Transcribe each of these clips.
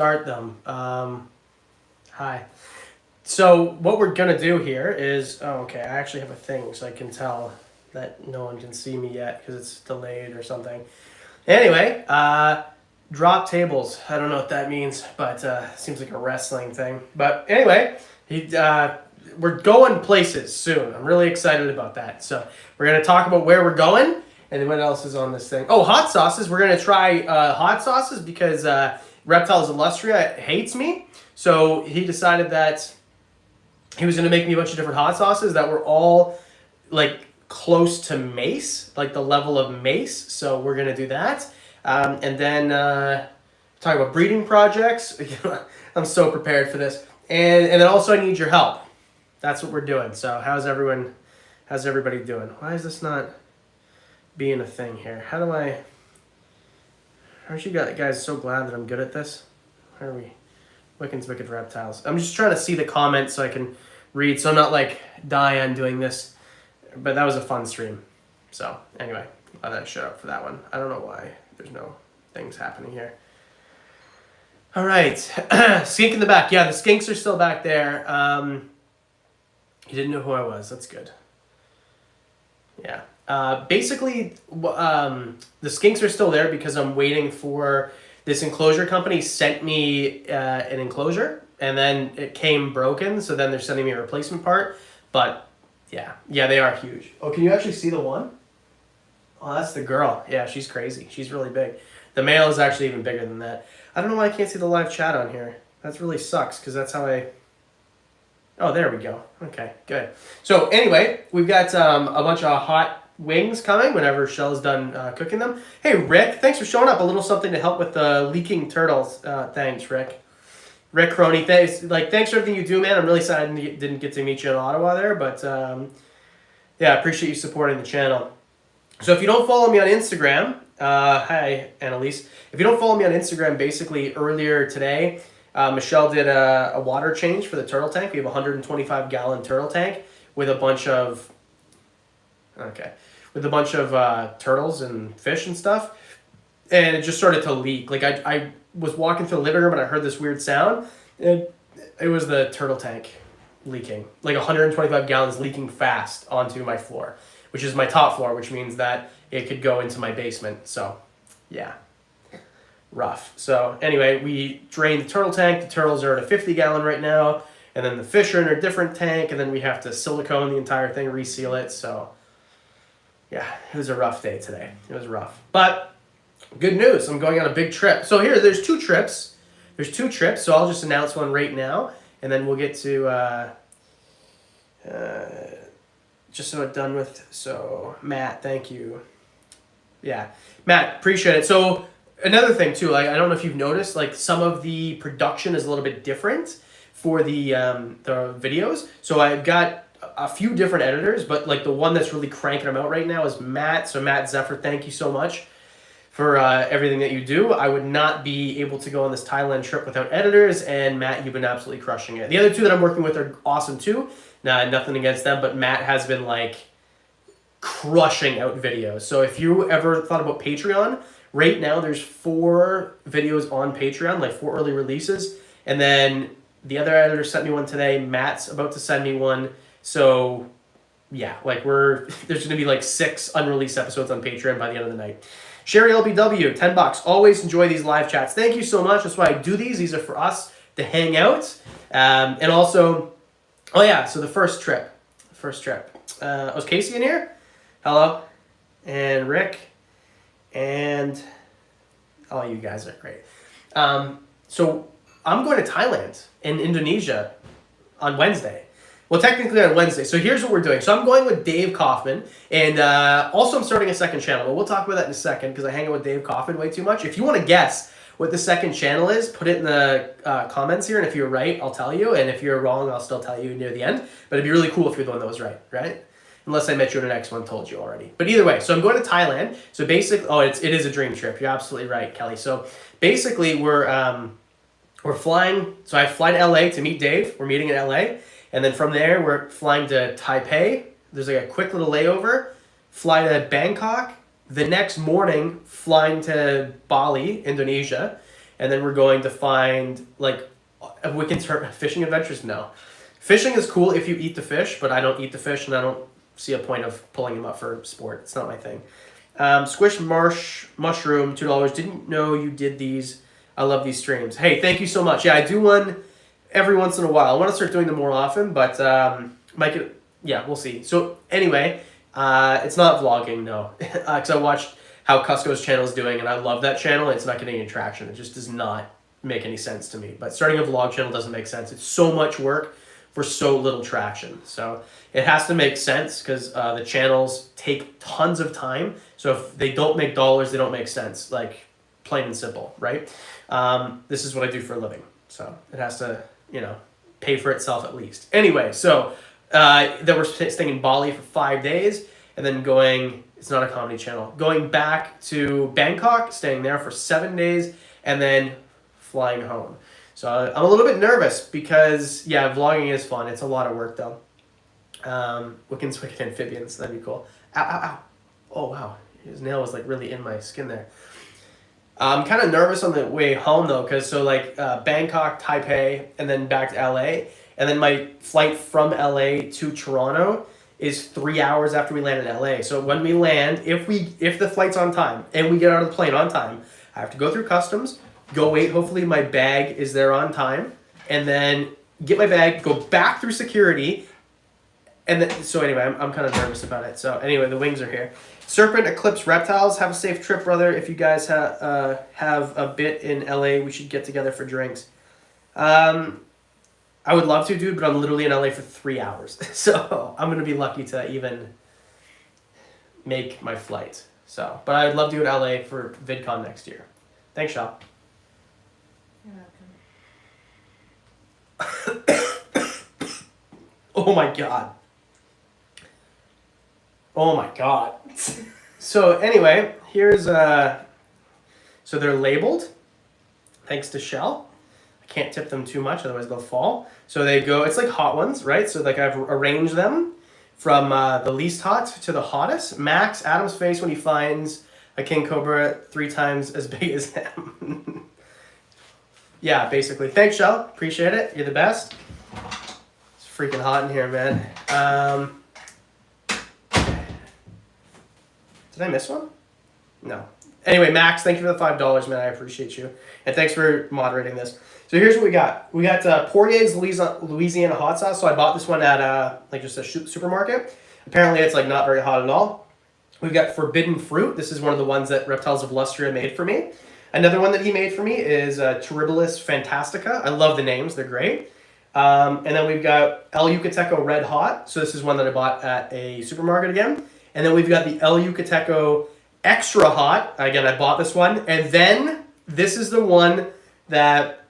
Start them. Hi. So what we're gonna do here is, oh, okay, I actually have a thing so I can tell that no one can see me yet because it's delayed or something. Anyway, drop tables. I don't know what that means, but seems like a wrestling thing. But anyway, we're going places soon. I'm really excited about that. So we're gonna talk about where we're going and then what else is on this thing. Oh, hot sauces. We're gonna try hot sauces because Reptiles Illustria hates me. So he decided that he was going to make me a bunch of different hot sauces that were all like close to mace, like the level of mace. So we're going to do that. And then talk about breeding projects. I'm so prepared for this. And then also I need your help. That's what we're doing. So how's everybody doing? Why is this not being a thing here? Aren't you guys so glad that I'm good at this? Where are we? Wickens, Wicked Reptiles. I'm just trying to see the comments so I can read, so I'm not like dying doing this. But that was a fun stream. So anyway, glad I showed up for that one. I don't know why there's no things happening here. All right, skink in the back. Yeah, the skinks are still back there. You didn't know who I was. That's good. Yeah. Basically, the skinks are still there because I'm waiting for this enclosure company sent me an enclosure and then it came broken. So then they're sending me a replacement part. But yeah, they are huge. Oh, can you actually see the one? Oh, that's the girl. Yeah, she's crazy. She's really big. The male is actually even bigger than that. I don't know why I can't see the live chat on here. That really sucks because that's how I... Oh, there we go. Okay, good. So anyway, we've got a bunch of hot wings coming whenever Shell's done cooking them. Hey, Rick, thanks for showing up. A little something to help with the leaking turtles. Thanks, Rick. Rick Crony, thanks for everything you do, man. I'm really sad I didn't get to meet you in Ottawa there, but yeah, I appreciate you supporting the channel. So if you don't follow me on Instagram, hi, Annalise. If you don't follow me on Instagram, basically earlier today, Michelle did a water change for the turtle tank. We have a 125-gallon turtle tank with a bunch of turtles and fish and stuff, and it just started to leak. Like I was walking through the living room and I heard this weird sound, and it was the turtle tank leaking. Like 125 gallons leaking fast onto my floor, which is my top floor, which means that it could go into my basement. So, yeah. Rough. So anyway, we drained the turtle tank. The turtles are at a 50-gallon right now, and then the fish are in a different tank, and then we have to silicone the entire thing, reseal it. So yeah, it was a rough day today. It was rough. But good news, I'm going on a big trip. So there's two trips. So I'll just announce one right now, and then we'll get to just so it's done with. So Matt, thank you. Yeah, Matt, appreciate it. So another thing too, like I don't know if you've noticed, like some of the production is a little bit different for the videos. So I've got a few different editors, but like the one that's really cranking them out right now is Matt. So Matt Zephyr, thank you so much for everything that you do. I would not be able to go on this Thailand trip without editors, and Matt, you've been absolutely crushing it. The other two that I'm working with are awesome too. Nothing against them, but Matt has been like crushing out videos. So if you ever thought about Patreon, right now there's 4 videos on Patreon, like 4 early releases, and then the other editor sent me one today. Matt's about to send me one. So yeah, like there's going to be like 6 unreleased episodes on Patreon by the end of the night. Sherry LBW, $10. Always enjoy these live chats. Thank you so much. That's why I do these. These are for us to hang out. And also, oh yeah, so the first trip. Was Casey in here? Hello. And Rick. And oh, you guys are great. So I'm going to Thailand and Indonesia on Wednesday. Well, technically on Wednesday. So here's what we're doing. So I'm going with Dave Kaufman, and also I'm starting a second channel, but we'll talk about that in a second because I hang out with Dave Kaufman way too much. If you want to guess what the second channel is, put it in the comments here, and if you're right, I'll tell you, and if you're wrong, I'll still tell you near the end. But it'd be really cool if you're the one that was right? Unless I met you in the next one, told you already. But either way, so I'm going to Thailand. So basically, it is a dream trip. You're absolutely right, Kelly. So basically, we're flying. So I fly to LA to meet Dave. We're meeting in LA. And then from there, we're flying to Taipei. There's like a quick little layover. Fly to Bangkok. The next morning, flying to Bali, Indonesia. and then we're going to find like Wickens fishing adventures. No, fishing is cool if you eat the fish, but I don't eat the fish, and I don't see a point of pulling him up for sport. It's not my thing. Squish mushroom, $2. Didn't know you did these. I love these streams. Hey, thank you so much. Yeah, I do one every once in a while. I want to start doing them more often, but yeah, we'll see. So anyway, it's not vlogging, no, because I watched how Cusco's channel is doing, and I love that channel. It's not getting any traction. It just does not make any sense to me. But starting a vlog channel doesn't make sense. It's so much work for so little traction. So it has to make sense because the channels take tons of time. So if they don't make dollars, they don't make sense. Like plain and simple, right? This is what I do for a living. So it has to, pay for itself at least. Anyway, so then we're staying in Bali for 5 days and then going, it's not a comedy channel, going back to Bangkok, staying there for 7 days and then flying home. So I'm a little bit nervous because, yeah, vlogging is fun. It's a lot of work though. Wickens Wicked Amphibians, that'd be cool. Ow, ow, ow. Oh, wow. His nail was like really in my skin there. I'm kind of nervous on the way home though, because Bangkok, Taipei, and then back to LA. And then my flight from LA to Toronto is 3 hours after we land in LA. So when we land, if the flight's on time and we get out of the plane on time, I have to go through customs, go wait, hopefully my bag is there on time, and then get my bag, go back through security. And then, so anyway, I'm kind of nervous about it. So anyway, the wings are here. Serpent, Eclipse, Reptiles, have a safe trip, brother. If you guys have a bit in LA, we should get together for drinks. I would love to, dude, but I'm literally in LA for 3 hours. So I'm going to be lucky to even make my flight. So, but I'd love to go to LA for VidCon next year. Thanks, Shaw. You're welcome. Oh my God. Oh my God. So anyway, here's so they're labeled thanks to Shell. I can't tip them too much, otherwise they'll fall. So they go, it's like hot ones, right? So like I've arranged them from the least hot to the hottest. Max, Adam's face when he finds a king cobra 3 times as big as him. Yeah, basically. Thanks, Shell. Appreciate it. You're the best. It's freaking hot in here, man. Did I miss one? No. Anyway, Max, thank you for the $5, man. I appreciate you. And thanks for moderating this. So here's what we got. We got Poirier's Louisiana hot sauce. So I bought this one at just a supermarket. Apparently it's like not very hot at all. We've got Forbidden Fruit. This is one of the ones that Reptiles of Lustria made for me. Another one that he made for me is Terribilis Fantastica. I love the names. They're great. And then we've got El Yucateco Red Hot. So this is one that I bought at a supermarket again. And then we've got the El Yucateco Extra Hot. Again, I bought this one. And then this is the one that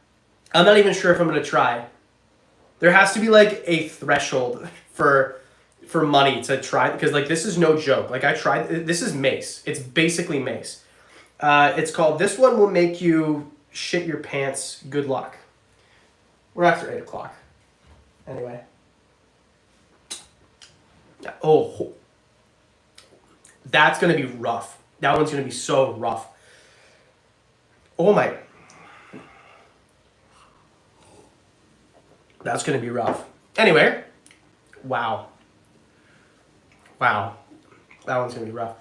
I'm not even sure if I'm going to try. There has to be like a threshold for money to try. Because like this is no joke. Like I tried. This is mace. It's basically mace. It's called This One Will Make You Shit Your Pants. Good luck. We're after 8 o'clock. Anyway. Oh. That's going to be rough. That one's going to be so rough. Oh my. That's going to be rough. Anyway. Wow. Wow. That one's going to be rough.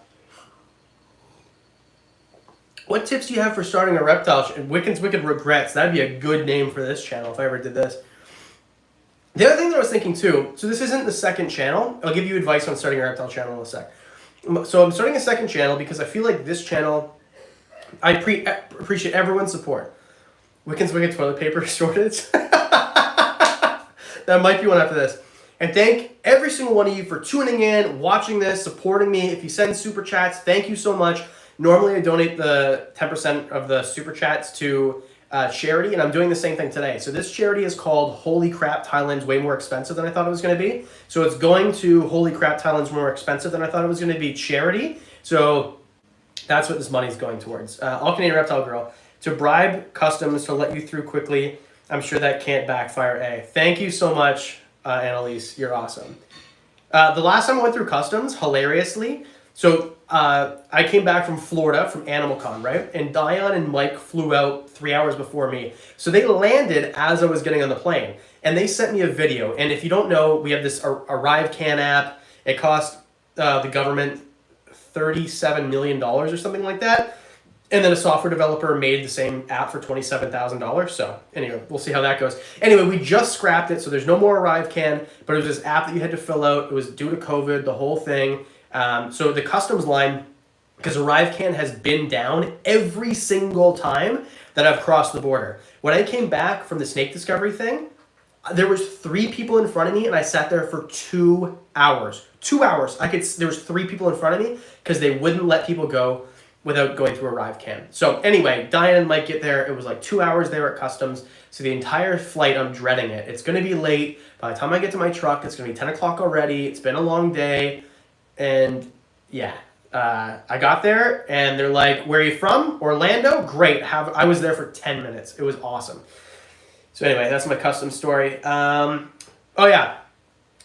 What tips do you have for starting a reptile channel? Wickens Wicked Regrets. That'd be a good name for this channel if I ever did this. The other thing that I was thinking too, so this isn't the second channel. I'll give you advice on starting a reptile channel in a sec. So I'm starting a second channel because I feel like this channel, I appreciate everyone's support. Wickens Wicked Toilet Paper shortage. That might be one after this. And thank every single one of you for tuning in, watching this, supporting me. If you send super chats, thank you so much. Normally I donate the 10% of the super chats to charity, and I'm doing the same thing today. So this charity is called Holy Crap, Thailand's way more expensive than I thought it was going to be. So it's going to Holy Crap, Thailand's more expensive than I thought it was going to be charity. So that's what this money is going towards. All Canadian Reptile Girl. To bribe customs to let you through quickly. I'm sure that can't backfire. Thank you so much, Annalise. You're awesome. The last time I went through customs, hilariously, So I came back from Florida from Animal Con, right? And Dion and Mike flew out 3 hours before me. So they landed as I was getting on the plane. And they sent me a video. And if you don't know, we have this ArriveCan app. It cost the government $37 million or something like that. And then a software developer made the same app for $27,000. So anyway, we'll see how that goes. Anyway, we just scrapped it. So there's no more ArriveCan. But it was this app that you had to fill out. It was due to COVID, the whole thing. So the customs line, because ArriveCan has been down every single time that I've crossed the border. When I came back from the snake discovery thing, there was 3 people in front of me and I sat there for 2 hours. 2 hours. There was 3 people in front of me because they wouldn't let people go without going through ArriveCan. So anyway, Diane and Mike get there. It was like 2 hours there at customs. So the entire flight, I'm dreading it. It's going to be late. By the time I get to my truck, it's going to be 10 o'clock already. It's been a long day. And yeah, I got there and they're like, where are you from? Orlando? Great. I was there for 10 minutes. It was awesome. So anyway, that's my custom story. Oh yeah.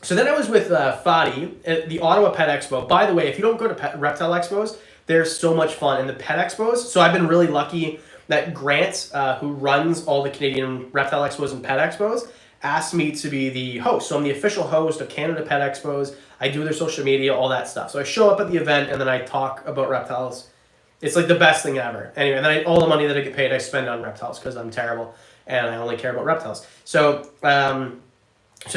So then I was with Fadi at the Ottawa Pet Expo. By the way, if you don't go to reptile expos, they're so much fun. And the pet expos, so I've been really lucky that Grant, who runs all the Canadian reptile expos and pet expos, asked me to be the host. So I'm the official host of Canada Pet Expos. I do their social media, all that stuff. So I show up at the event and then I talk about reptiles. It's like the best thing ever. Anyway, and then all the money that I get paid, I spend on reptiles because I'm terrible and I only care about reptiles. So, so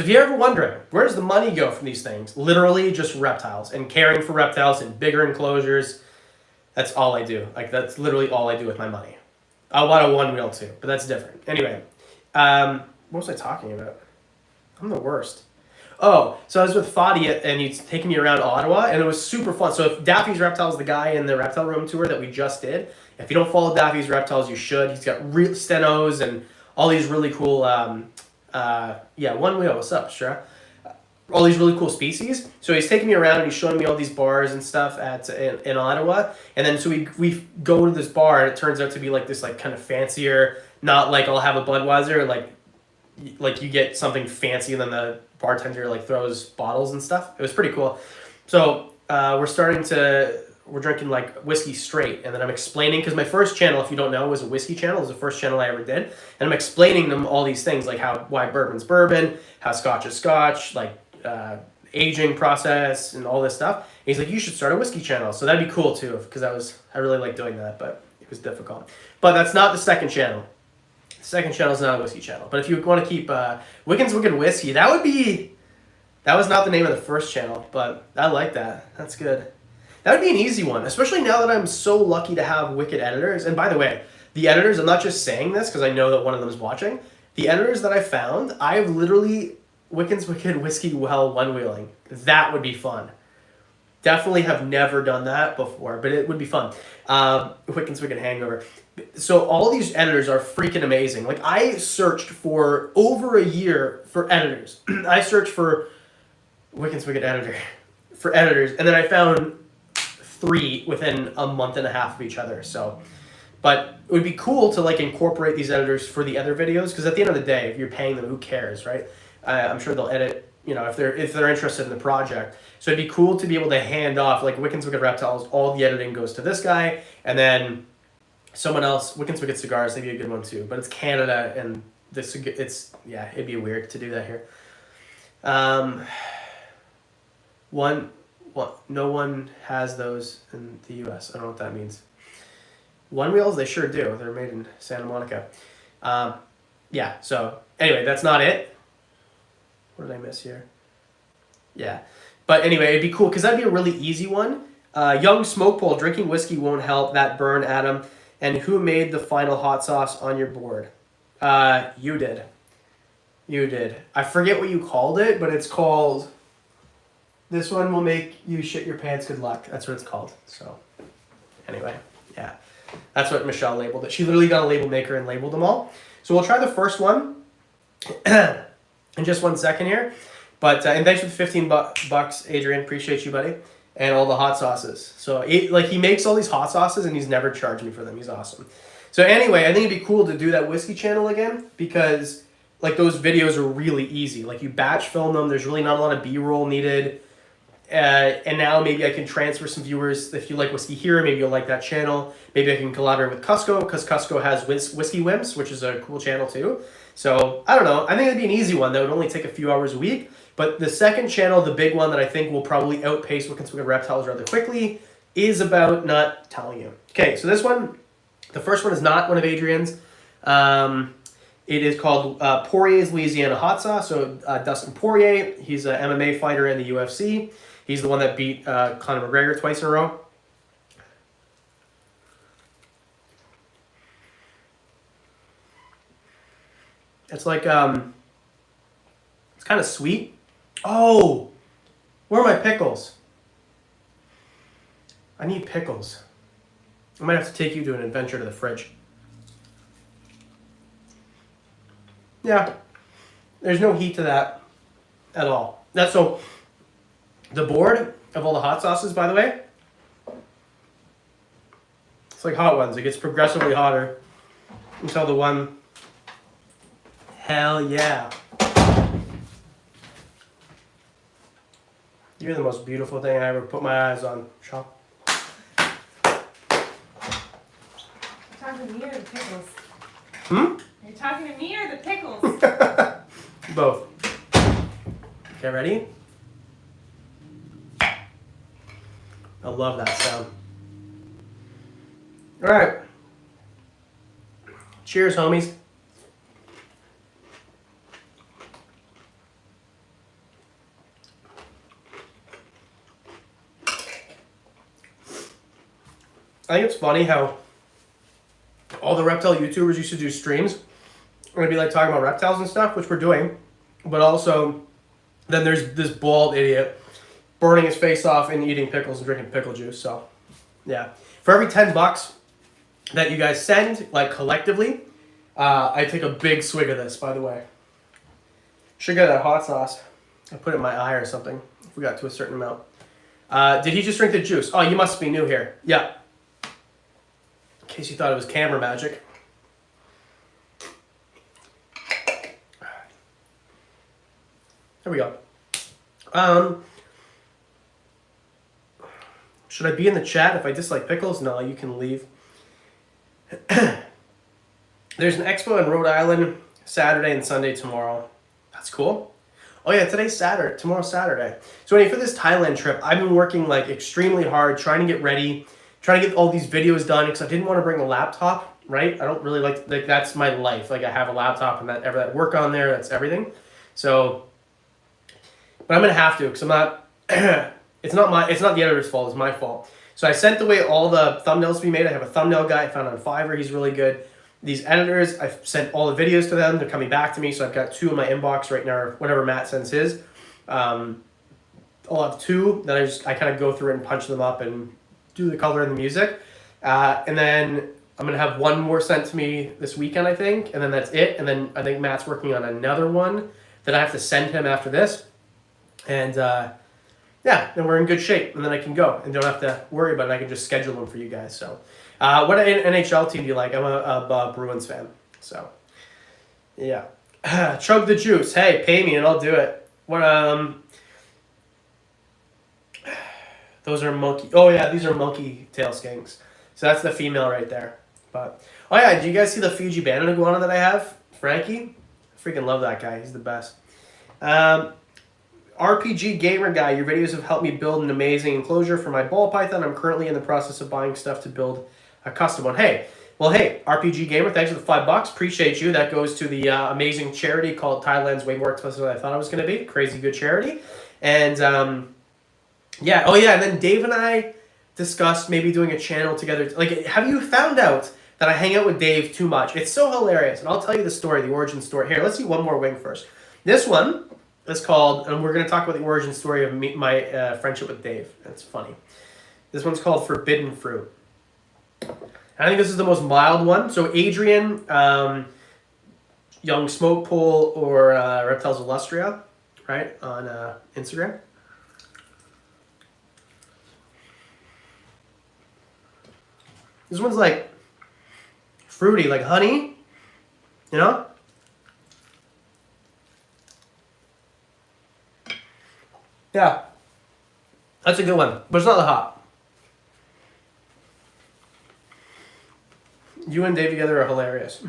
if you're ever wondering, where does the money go from these things? Literally just reptiles and caring for reptiles in bigger enclosures. That's all I do. Like that's literally all I do with my money. I want a one wheel too, but that's different. Anyway, what was I talking about? I'm the worst. Oh, so I was with Fadi and he's taking me around Ottawa and it was super fun. So if Daffy's Reptiles, the guy in the reptile room tour that we just did, if you don't follow Daffy's Reptiles, you should. He's got real stenos and all these really cool, yeah, one wheel, what's up, Stra? All these really cool species. So he's taking me around and he's showing me all these bars and stuff in Ottawa. And then so we go to this bar and it turns out to be like this like kind of fancier, not like I'll have a Budweiser, like you get something fancy and then the bartender like throws bottles and stuff. It was pretty cool. So we're drinking like whiskey straight, and then I'm explaining, because my first channel, if you don't know, was a whiskey channel. It was the first channel I ever did, and I'm explaining them all these things, like why bourbon's bourbon, how scotch is scotch, like aging process and all this stuff. And he's like, you should start a whiskey channel. So that'd be cool too, because I really like doing that, but it was difficult. But that's not the second channel. The second channel is not a whiskey channel. But if you want to keep Wickens Wicked Whiskey, that was not the name of the first channel, but I like that. That's good. That would be an easy one, especially now that I'm so lucky to have wicked editors. And by the way, the editors, I'm not just saying this because I know that one of them is watching. The editors that I found, I've literally Wickens Wicked Whiskey while one-wheeling. That would be fun. Definitely have never done that before, but it would be fun. Wickens Wicked Hangover. So all these editors are freaking amazing. Like I searched for over a year for editors. I searched for Wickens Wicked Editor for editors, and then I found 3 within a month and a half of each other. So, but it would be cool to like incorporate these editors for the other videos, because at the end of the day, if you're paying them, who cares, right? I'm sure they'll edit, you know, if they're interested in the project. So it'd be cool to be able to hand off, like Wickens Wicked Reptiles, all the editing goes to this guy, and then someone else, Wickens Wicked Cigars, they'd be a good one too. But it's Canada, and it'd be weird to do that here. No one has those in the U.S. I don't know what that means. One wheels, they sure do. They're made in Santa Monica. Yeah, so anyway, that's not it. What did I miss here? Yeah. But anyway, it'd be cool because that'd be a really easy one. Young Smoke Pole, drinking whiskey won't help. That burn, Adam. And who made the final hot sauce on your board? You did. You did. I forget what you called it, but it's called... This one will make you shit your pants, good luck. That's what it's called. So, anyway, yeah. That's what Michelle labeled it. She literally got a label maker and labeled them all. So we'll try the first one in just 1 second here. But, and thanks for the 15 bucks, Adrian. Appreciate you, buddy. And all the hot sauces. So, he makes all these hot sauces and he's never charged me for them. He's awesome. So anyway, I think it'd be cool to do that whiskey channel again, because, like, those videos are really easy. Like, you batch film them. There's really not a lot of B-roll needed. and now maybe I can transfer some viewers. If you like Whiskey Here, maybe you'll like that channel. Maybe I can collaborate with Cusco, because Cusco has Whiskey Wimps, which is a cool channel too. So I don't know. I think it'd be an easy one that would only take a few hours a week. But the second channel, the big one that I think will probably outpace Wickens Wicked Reptiles rather quickly, is about not telling you. Okay, so this one, the first one is not one of Adrian's. It is called Poirier's Louisiana Hot Sauce. So Dustin Poirier, he's an MMA fighter in the UFC. He's the one that beat Conor McGregor twice in a row. It's like, it's kind of sweet. Oh, where are my pickles? I need pickles. I might have to take you to an adventure to the fridge. Yeah, there's no heat to that at all. That's so. The board of all the hot sauces, by the way, it's like hot ones. It gets progressively hotter until the one. Hell yeah! You're the most beautiful thing I ever put my eyes on, Shop. Talking to me or the pickles? Hmm? Are you talking to me or the pickles? Both. Okay, ready? I love that sound. All right. Cheers, homies. I think it's funny how all the reptile YouTubers used to do streams. We're gonna be like talking about reptiles and stuff, which we're doing, but also then there's this bald idiot burning his face off and eating pickles and drinking pickle juice. So yeah, for every $10 that you guys send, like collectively, I take a big swig of this. By the way, should get that hot sauce. I put it in my eye or something if we got to a certain amount. Did he just drink the juice? Oh, you must be new here. Yeah. In case you thought it was camera magic. There we go. Should I be in the chat if I dislike pickles? No, you can leave. There's an expo in Rhode Island Saturday and Sunday tomorrow. That's cool. Oh yeah, today's Saturday. Tomorrow's Saturday. So anyway, for this Thailand trip, I've been working like extremely hard, trying to get ready, trying to get all these videos done because I didn't want to bring a laptop, right? I don't really like that's my life. Like I have a laptop and that work on there, that's everything. So, but I'm gonna have to because I'm not. It's not the editor's fault. It's my fault. So I sent away all the thumbnails we made. I have a thumbnail guy I found on Fiverr. He's really good. These editors, I've sent all the videos to them. They're coming back to me. So I've got 2 in my inbox right now, or whatever Matt sends his. I'll have 2 that I kind of go through and punch them up and do the color and the music. And then I'm going to have 1 more sent to me this weekend, I think. And then that's it. And then I think Matt's working on another one that I have to send him after this. And yeah, then we're in good shape. And then I can go and don't have to worry about it. I can just schedule them for you guys. So what NHL team do you like? I'm a Bruins fan. So yeah. Chug the juice. Hey, pay me and I'll do it. What those are monkey. Oh yeah, these are monkey tail skinks. So that's the female right there. But oh yeah, do you guys see the Fiji banded iguana that I have? Frankie? I freaking love that guy. He's the best. RPG Gamer Guy, your videos have helped me build an amazing enclosure for my ball python. I'm currently in the process of buying stuff to build a custom one. Hey, RPG Gamer, thanks for the $5. Appreciate you. That goes to the amazing charity called Thailand's way more expensive than I thought it was going to be. Crazy good charity. And yeah, oh yeah, and then Dave and I discussed maybe doing a channel together. Like, have you found out that I hang out with Dave too much? It's so hilarious. And I'll tell you the story, the origin story. Here, let's see one more wing first. This one is called, and we're going to talk about the origin story of my friendship with Dave. That's funny. This one's called Forbidden Fruit. I think this is the most mild one. So Adrian, Young Smoke Pool, or Reptiles Illustria, right, on Instagram. This one's like fruity, like honey, you know? Yeah. That's a good one, but it's not that hot. You and Dave together are hilarious.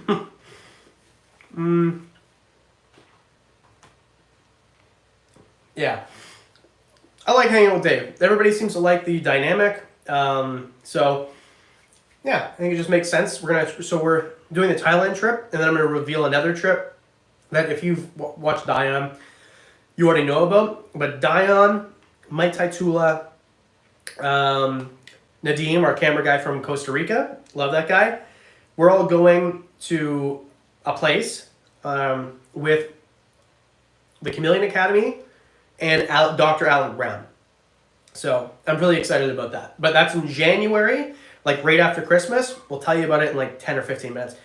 Yeah. I like hanging out with Dave. Everybody seems to like the dynamic. So, yeah, I think it just makes sense. We're doing the Thailand trip, and then I'm going to reveal another trip that if you've watched Dion, you already know about. But Dion, Mike Taitula, Nadim, our camera guy from Costa Rica, love that guy. We're all going to a place with the Chameleon Academy and Dr. Alan Brown. So I'm really excited about that. But that's in January, like right after Christmas. We'll tell you about it in like 10 or 15 minutes.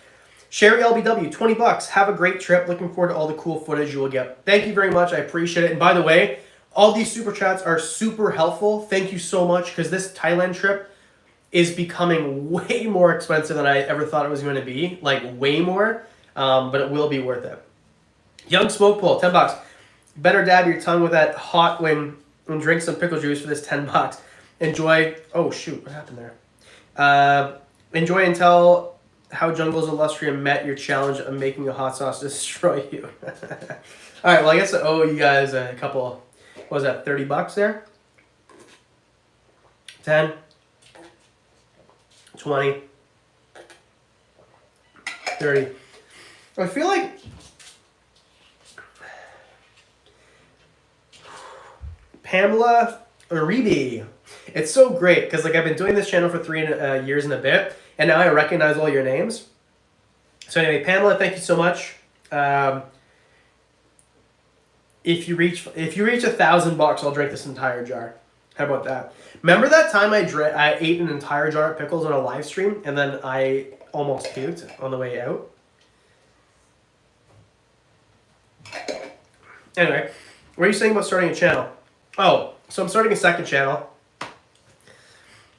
Sherry LBW, $20. Have a great trip. Looking forward to all the cool footage you will get. Thank you very much. I appreciate it. And by the way, all these super chats are super helpful. Thank you so much, because this Thailand trip is becoming way more expensive than I ever thought it was going to be. Like way more. But it will be worth it. Young Smoke Pool, $10. Better dab your tongue with that hot wing and drink some pickle juice for this $10. Enjoy. Oh shoot, what happened there? Enjoy and tell how Jungle's Illustrium met your challenge of making a hot sauce destroy you. All right, well I guess I owe you guys a couple. What was that? $30 there. 10, 20, 30. I feel like Pamela Uribe. It's so great because like I've been doing this channel for 3 years and a bit, and now I recognize all your names. So anyway, Pamela, thank you so much. If you reach $1,000, I'll drink this entire jar. How about that? Remember that time I ate an entire jar of pickles on a live stream and then I almost puked on the way out? Anyway, what are you saying about starting a channel? Oh, so I'm starting a second channel.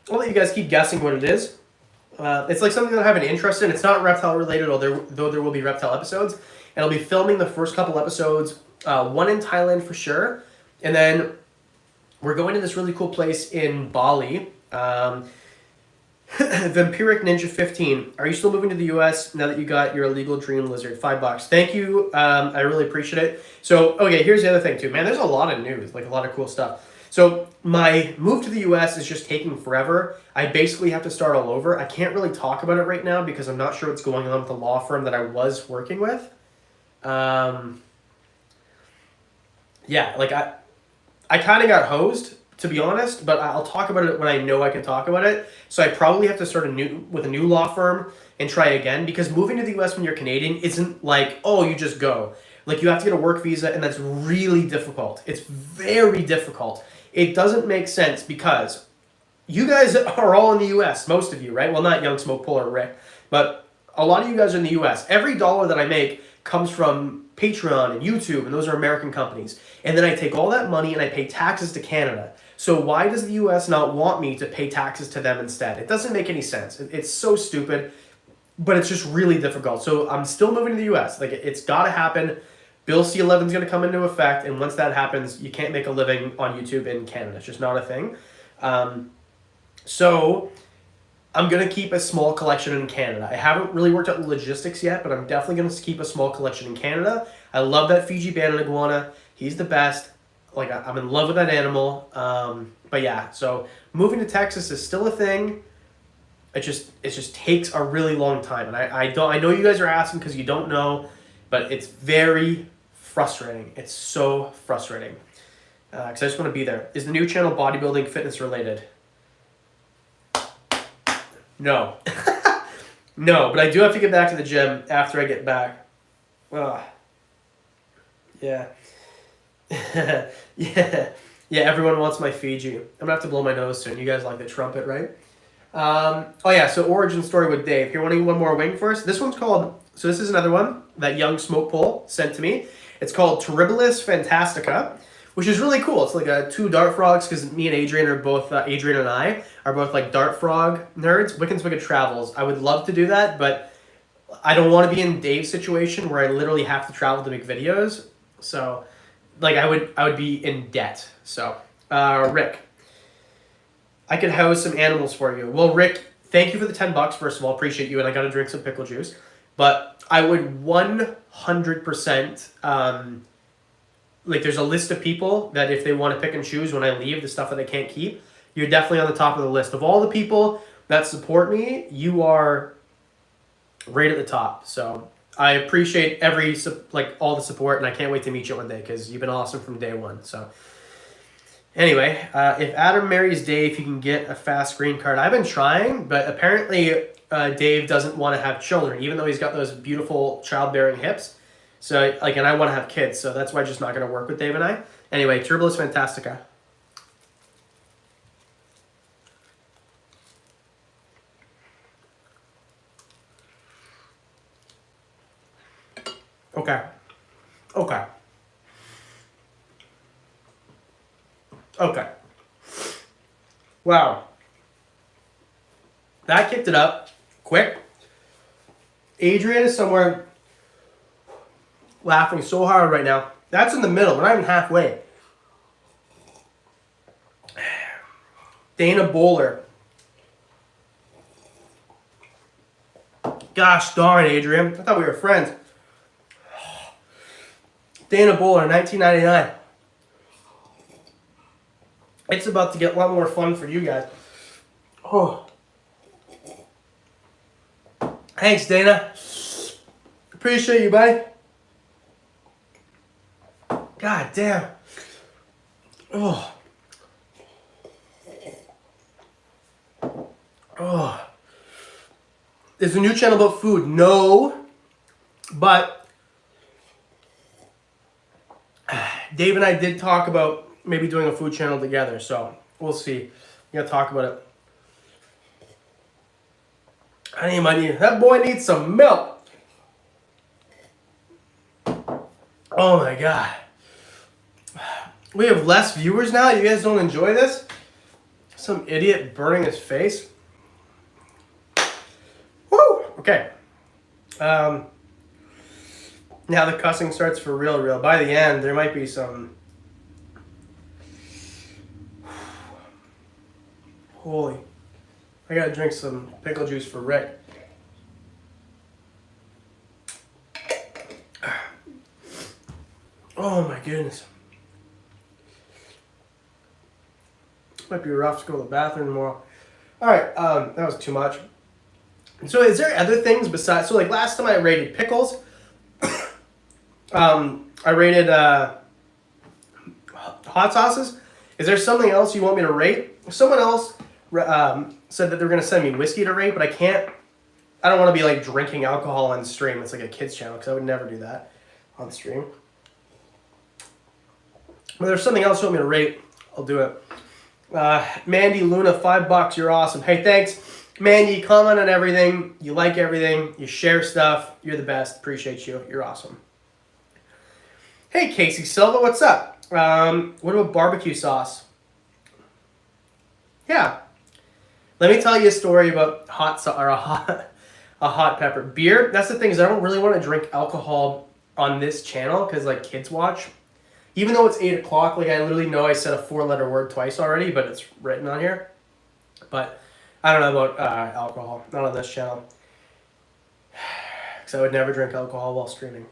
I'll let you guys keep guessing what it is. It's like something that I have an interest in. It's not reptile related, though there will be reptile episodes. And I'll be filming the first couple episodes, one in Thailand for sure. And then we're going to this really cool place in Bali. Vampiric Ninja 15. Are you still moving to the US now that you got your illegal dream lizard? $5. Thank you. I really appreciate it. So, okay, here's the other thing too. Man, there's a lot of news, like a lot of cool stuff. So my move to the US is just taking forever. I basically have to start all over. I can't really talk about it right now because I'm not sure what's going on with the law firm that I was working with. Yeah, like I kind of got hosed, to be honest, but I'll talk about it when I know I can talk about it. So I probably have to start with a new law firm and try again, because moving to the US when you're Canadian isn't like, oh, you just go. Like you have to get a work visa, and that's really difficult. It's very difficult. It doesn't make sense because you guys are all in the US, most of you, right? Well, not Young Smoke Pool or Rick, but a lot of you guys are in the US. Every dollar that I make comes from Patreon and YouTube, and those are American companies. And then I take all that money and I pay taxes to Canada. So why does the US not want me to pay taxes to them instead? It doesn't make any sense. It's so stupid, but it's just really difficult. So I'm still moving to the US. Like it's got to happen. Bill C-11 is going to come into effect, and once that happens, you can't make a living on YouTube in Canada. It's just not a thing. So I'm going to keep a small collection in Canada. I haven't really worked out the logistics yet, but I'm definitely going to keep a small collection in Canada. I love that Fiji banded iguana. He's the best. Like I'm in love with that animal. But yeah, so moving to Texas is still a thing. It just takes a really long time, and I know you guys are asking because you don't know, but it's very frustrating. It's so frustrating because I just want to be there. Is the new channel bodybuilding fitness related? No. No, but I do have to get back to the gym after I get back. Ugh. Yeah. Yeah, everyone wants my Fiji. I'm gonna have to blow my nose soon. You guys like the trumpet, right? Oh yeah, so origin story with Dave. Here, want to get one more wing first? This one's called, so this is another one that Young Smoke Pole sent to me. It's called Terribilis Fantastica, which is really cool. It's like two dart frogs, because me and Adrian are both, Adrian and I are both like dart frog nerds. Wickens Wicked Travels. I would love to do that, but I don't want to be in Dave's situation where I literally have to travel to make videos. So, like, I would be in debt. So, Rick, I could house some animals for you. Well, Rick, thank you for the $10. First of all, appreciate you, and I got to drink some pickle juice. But I would 100%. Like, there's a list of people that if they want to pick and choose when I leave the stuff that I can't keep, you're definitely on the top of the list. Of all the people that support me, you are right at the top. So I appreciate all the support, and I can't wait to meet you one day because you've been awesome from day one. So anyway, if Adam marries Dave, he can get a fast green card. I've been trying, but apparently Dave doesn't want to have children, even though he's got those beautiful childbearing hips. So, and I want to have kids, so that's why it's just not going to work with Dave and I. Anyway, Turbilis Fantastica. Okay. Wow. That kicked it up quick. Adrian is somewhere laughing so hard right now. That's in the middle. We're not even halfway. Dana Bowler. Gosh darn, Adrian. I thought we were friends. Dana Bowler, 1999. It's about to get a lot more fun for you guys. Oh. Thanks, Dana. Appreciate you, buddy. God damn. Oh. Oh. Is a new channel about food? No. But Dave and I did talk about maybe doing a food channel together, so we'll see. We gotta talk about it. That boy needs some milk. Oh my god. We have less viewers now? You guys don't enjoy this? Some idiot burning his face. Woo! Okay. Now the cussing starts for real. By the end, there might be some... Holy. I gotta drink some pickle juice for Rick. Oh my goodness. Might be rough to go to the bathroom tomorrow. Alright, that was too much. So is there other things besides... So like last time I rated pickles. I rated hot sauces. Is there something else you want me to rate? Someone else said that they were going to send me whiskey to rate, but I can't. I don't want to be like drinking alcohol on stream. It's like a kid's channel because I would never do that on stream. But there's something else you want me to rate, I'll do it. Mandy Luna, $5. You're awesome. Hey, thanks. Mandy, comment on everything. You like everything. You share stuff. You're the best. Appreciate you. You're awesome. Hey, Casey Silva, what's up? What about barbecue sauce? Yeah. Let me tell you a story about a hot pepper. Beer, that's the thing, is I don't really want to drink alcohol on this channel because like kids watch. Even though it's 8 o'clock, like I literally know I said a 4-letter word twice already, but it's written on here. But I don't know about alcohol, not on this channel. Because I would never drink alcohol while streaming.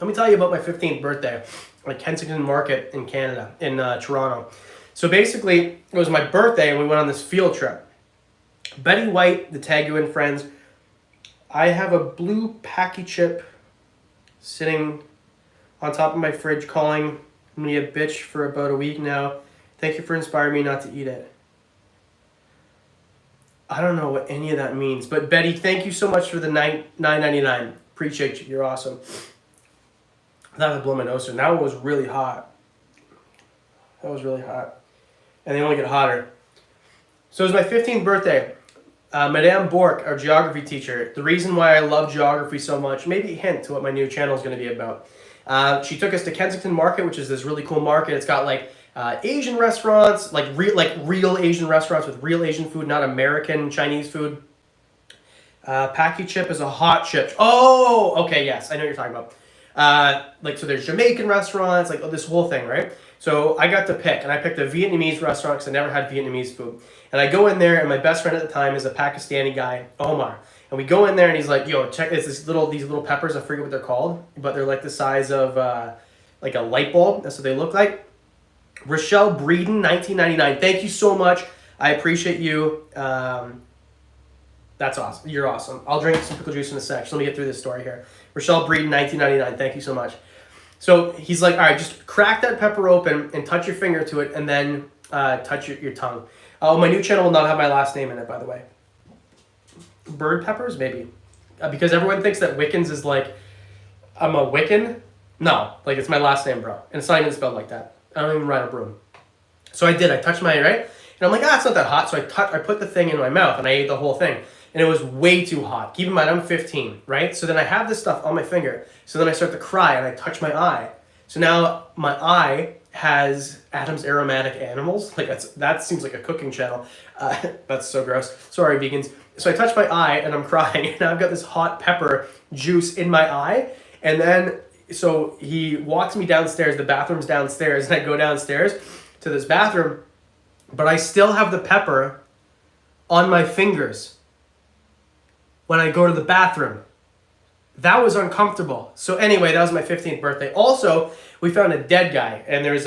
Let me tell you about my 15th birthday at Kensington Market in Canada, in Toronto. So basically, it was my birthday and we went on this field trip. Betty White, the Tag You In friends. I have a blue Packy chip sitting on top of my fridge calling me a bitch for about a week now. Thank you for inspiring me not to eat it. I don't know what any of that means, but Betty, thank you so much for the $9.99. Appreciate you. You're awesome. I thought I'd blow my nose. Now it was really hot. That was really hot. And they only get hotter. So it was my 15th birthday. Madame Bork, our geography teacher, the reason why I love geography so much, maybe a hint to what my new channel is going to be about. She took us to Kensington Market, which is this really cool market. It's got like Asian restaurants, like real Asian restaurants with real Asian food, not American Chinese food. Packy chip is a hot chip. Oh, okay, yes, I know what you're talking about. Like, so there's Jamaican restaurants, like this whole thing, right? So I got to pick, and I picked a Vietnamese restaurant because I never had Vietnamese food. And I go in there, and my best friend at the time is a Pakistani guy, Omar. And we go in there, and he's like, "Yo, check this! These little peppers. I forget what they're called, but they're like the size of like a light bulb. That's what they look like." Rochelle Breeden, 1999. Thank you so much. I appreciate you. That's awesome. You're awesome. I'll drink some pickle juice in a sec. So let me get through this story here. Rochelle Breeden, 1999. Thank you so much. So he's like, all right, just crack that pepper open and touch your finger to it, and then touch your tongue. Oh, my new channel will not have my last name in it, by the way. Bird peppers, maybe. Because everyone thinks that Wickens is like, I'm a Wiccan. No, like it's my last name, bro. And it's not even spelled like that. I don't even ride a broom. So I did. I touched my, right? And I'm like, it's not that hot. So I put the thing in my mouth, and I ate the whole thing. And it was way too hot. Keep in mind, I'm 15, right? So then I have this stuff on my finger. So then I start to cry, and I touch my eye. So now my eye has Adam's Aromatic Animals. Like that seems like a cooking channel. That's so gross. Sorry, vegans. So I touch my eye, and I'm crying. And now I've got this hot pepper juice in my eye. And then, so he walks me downstairs. The bathroom's downstairs. And I go downstairs to this bathroom. But I still have the pepper on my fingers when I go to the bathroom. That was uncomfortable. So anyway, that was my 15th birthday. Also, we found a dead guy. And there's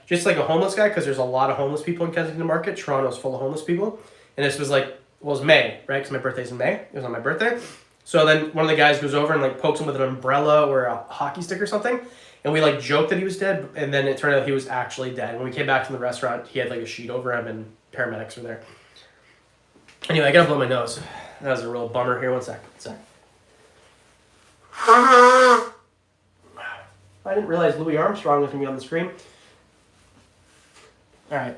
just like a homeless guy, because there's a lot of homeless people in Kensington Market. Toronto's full of homeless people. And this was like, well, it was May, right? Because my birthday's in May. It was on my birthday. So then one of the guys goes over and like pokes him with an umbrella or a hockey stick or something. And we like joked that he was dead. And then it turned out he was actually dead. When we came back from the restaurant, he had like a sheet over him, and paramedics were there. Anyway, I gotta blow my nose. That was a real bummer. Here, one sec. I didn't realize Louis Armstrong was going to be on the screen. All right.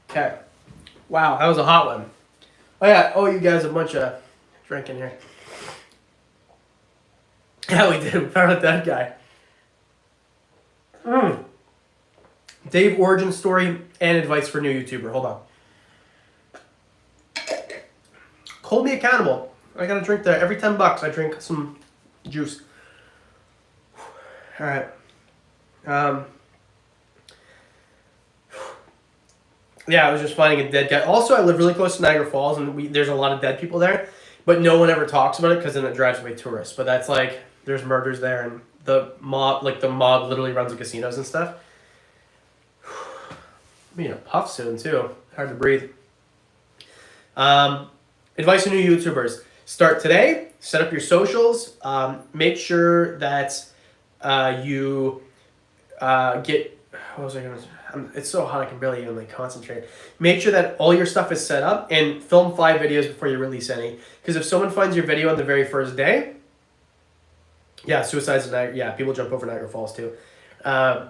Okay. Wow, that was a hot one. Oh, yeah. Oh, you guys a bunch of drinking here. Yeah, we did. We found a dead guy. Dave, origin story and advice for new YouTuber. Hold on. Hold me accountable. I gotta drink that. Every $10, I drink some juice. All right. Yeah, I was just finding a dead guy. Also, I live really close to Niagara Falls, and there's a lot of dead people there, but no one ever talks about it because then it drives away tourists. But that's like, there's murders there, and the mob literally runs the casinos and stuff. I'm being a puff soon too. Hard to breathe. Advice to new YouTubers. Start today. Set up your socials. Make sure that you get... What was I going to say? It's so hot I can barely even like concentrate. Make sure that all your stuff is set up, and film 5 videos before you release any. Because if someone finds your video on the very first day... Yeah, suicides in Niagara. Yeah, people jump over Niagara Falls too.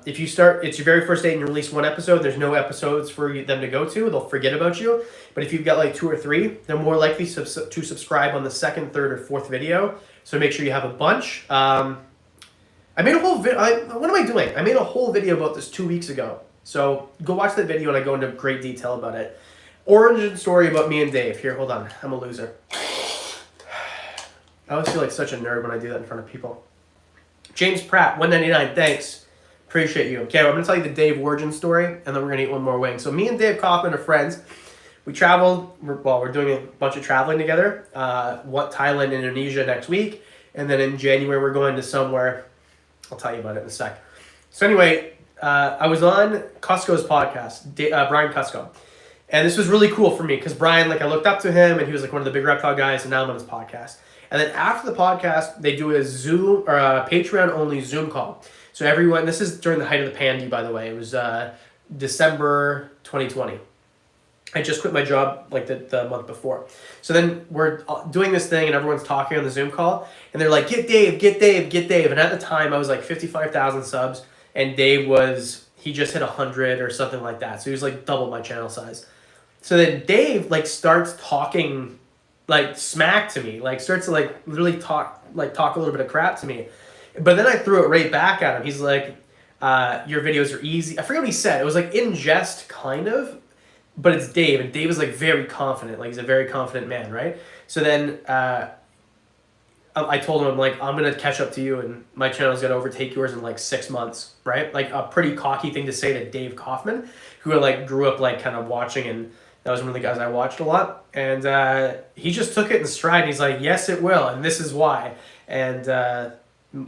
If you start, it's your very first day and you release 1 episode, there's no episodes for them to go to. They'll forget about you. But if you've got like 2 or 3, they're more likely to subscribe on the 2nd, 3rd, or 4th video. So make sure you have a bunch. I made a whole what am I doing? I made a whole video about this 2 weeks ago. So go watch that video and I go into great detail about it. Origin story about me and Dave. Here, hold on. I'm a loser. I always feel like such a nerd when I do that in front of people. James Pratt, 199, thanks. Appreciate you. Okay, I'm going to tell you the Dave origin story, and then we're going to eat one more wing. So me and Dave Kaufman are friends. We traveled, we're doing a bunch of traveling together. Thailand, Indonesia next week. And then in January, we're going to somewhere. I'll tell you about it in a sec. So anyway, I was on Cusco's podcast, Brian Cusco. And this was really cool for me because Brian, like I looked up to him, and he was like one of the big reptile guys, and now I'm on his podcast. And then after the podcast, they do a Zoom or a Patreon-only Zoom call. So everyone, this is during the height of the pandemic, by the way. It was December 2020. I just quit my job like the month before. So then we're doing this thing, and everyone's talking on the Zoom call. And they're like, get Dave, get Dave, get Dave. And at the time, I was like 55,000 subs. And Dave he just hit 100 or something like that. So he was like double my channel size. So then Dave like starts talking like smack to me, like starts to like literally talk a little bit of crap to me. But then I threw it right back at him. He's like, your videos are easy. I forget what he said. It was like in jest kind of, but it's Dave, and Dave is like very confident. Like he's a very confident man, right? So then I told him, I'm like, I'm going to catch up to you and my channel is going to overtake yours in like 6 months, right? Like a pretty cocky thing to say to Dave Kaufman, who I like grew up like kind of watching, and that was one of the guys I watched a lot. And he just took it in stride and he's like, yes, it will. And this is why. And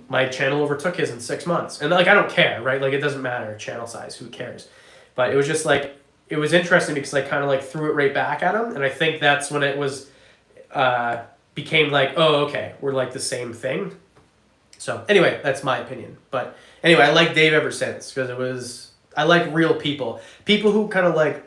my channel overtook his in 6 months. And like, I don't care, right? Like it doesn't matter channel size, who cares? But it was just like, it was interesting because I kind of like threw it right back at him. And I think that's when it was, became like, oh, okay, we're like the same thing. So anyway, that's my opinion. But anyway, I like Dave ever since because I like real people. People who kind of like,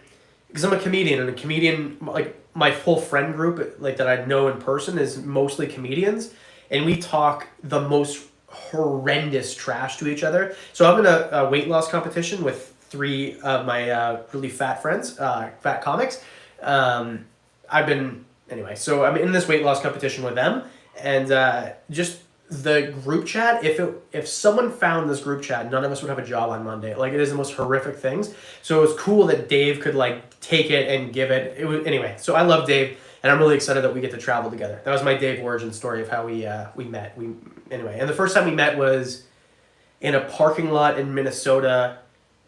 because I'm a comedian, and a comedian, like my whole friend group, like that I know in person, is mostly comedians. And we talk the most horrendous trash to each other. So I'm in a weight loss competition with 3 of my really fat friends, fat comics. Anyway, so I'm in this weight loss competition with them, and just the group chat, if someone found this group chat, none of us would have a job on Monday. Like, it is the most horrific things. So it was cool that Dave could like take it and give it. Anyway, so I love Dave, and I'm really excited that we get to travel together. That was my Dave origin story of how we met. Anyway, and the first time we met was in a parking lot in Minnesota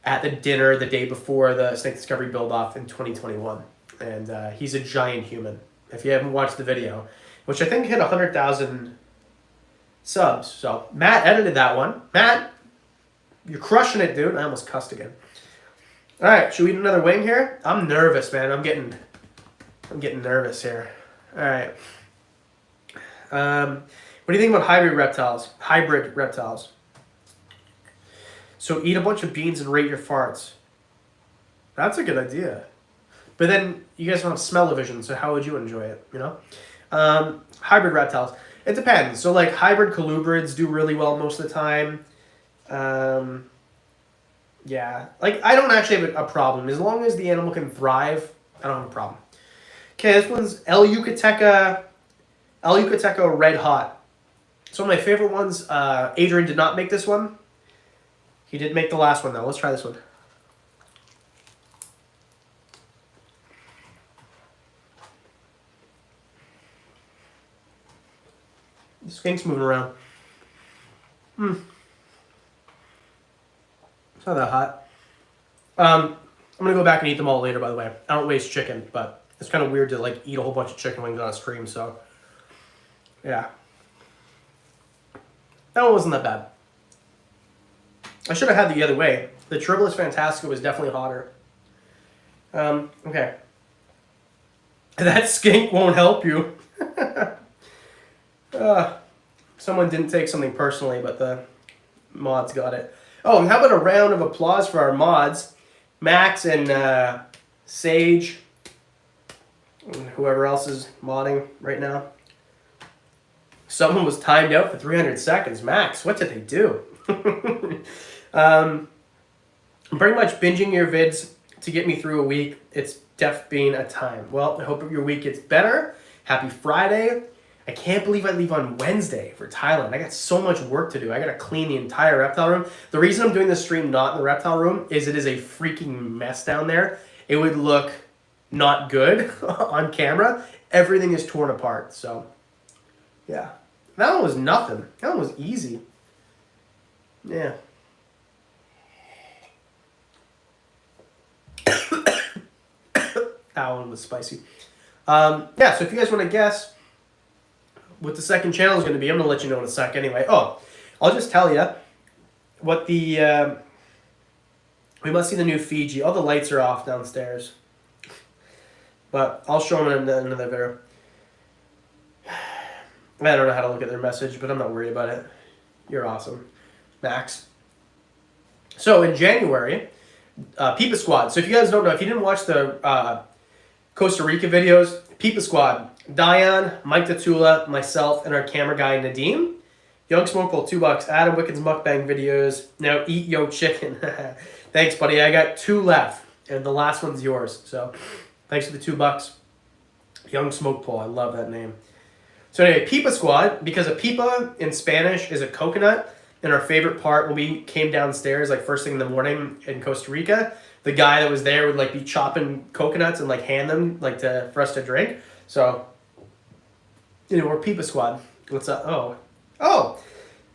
at the dinner the day before the Snake Discovery build-off in 2021. And he's a giant human. If you haven't watched the video, which I think hit 100,000 subs. So Matt edited that one. Matt, you're crushing it, dude. I almost cussed again. All right, should we eat another wing here? I'm nervous, man. I'm getting nervous here. All right. What do you think about hybrid reptiles? Hybrid reptiles. So eat a bunch of beans and rate your farts. That's a good idea. But then you guys don't have smell-o-vision, so how would you enjoy it, you know? Hybrid reptiles. It depends. So, like, hybrid colubrids do really well most of the time. Yeah. Like, I don't actually have a problem. As long as the animal can thrive, I don't have a problem. Okay, this one's El Yucateco Red Hot. It's one of my favorite ones. Adrian did not make this one. He did make the last one, though. Let's try this one. The skink's moving around. It's not that hot. I'm going to go back and eat them all later, by the way. I don't waste chicken, but it's kind of weird to like eat a whole bunch of chicken wings on a stream, so yeah. That one wasn't that bad. I should have had the other way. The Tribulus Fantastica was definitely hotter. Okay. That skink won't help you. Someone didn't take something personally, but the mods got it. Oh, and how about a round of applause for our mods? Max and Sage, and whoever else is modding right now. Someone was timed out for 300 seconds. Max, what did they do? I'm pretty much binging your vids to get me through a week. It's been a time. Well, I hope your week gets better. Happy Friday. I can't believe I leave on Wednesday for Thailand. I got so much work to do. I got to clean the entire reptile room. The reason I'm doing this stream not in the reptile room is it is a freaking mess down there. It would look not good on camera. Everything is torn apart. So, yeah. That one was nothing. That one was easy. Yeah. That one was spicy. Yeah, so if you guys want to guess what the second channel is going to be, I'm going to let you know in a sec anyway. Oh, I'll just tell you what the... we must see the new Fiji. All the lights are off downstairs. But I'll show them in another video. I don't know how to look at their message, but I'm not worried about it. You're awesome. Max. So in January, Peepa Squad. So if you guys don't know, if you didn't watch the Costa Rica videos, Peepa Squad. Diane, Mike Tatula, myself, and our camera guy, Nadeem. Young Smokeful, $2. Adam Wickens mukbang videos. Now eat yo chicken. Thanks, buddy. I got 2 left, and the last one's yours. So thanks for the $2. Young Smokeful. I love that name. So anyway, Peepa Squad, because a peepa in Spanish is a coconut, and our favorite part when we came downstairs, like first thing in the morning in Costa Rica, the guy that was there would like be chopping coconuts and like hand them like for us to drink. So, you know, we're Peepa Squad. What's up? Oh,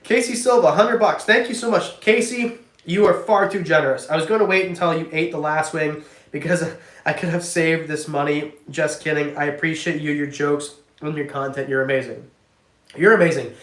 Casey Silva, $100. Thank you so much, Casey. You are far too generous. I was going to wait until you ate the last wing because I could have saved this money. Just kidding. I appreciate you, your jokes, and your content. You're amazing. You're amazing.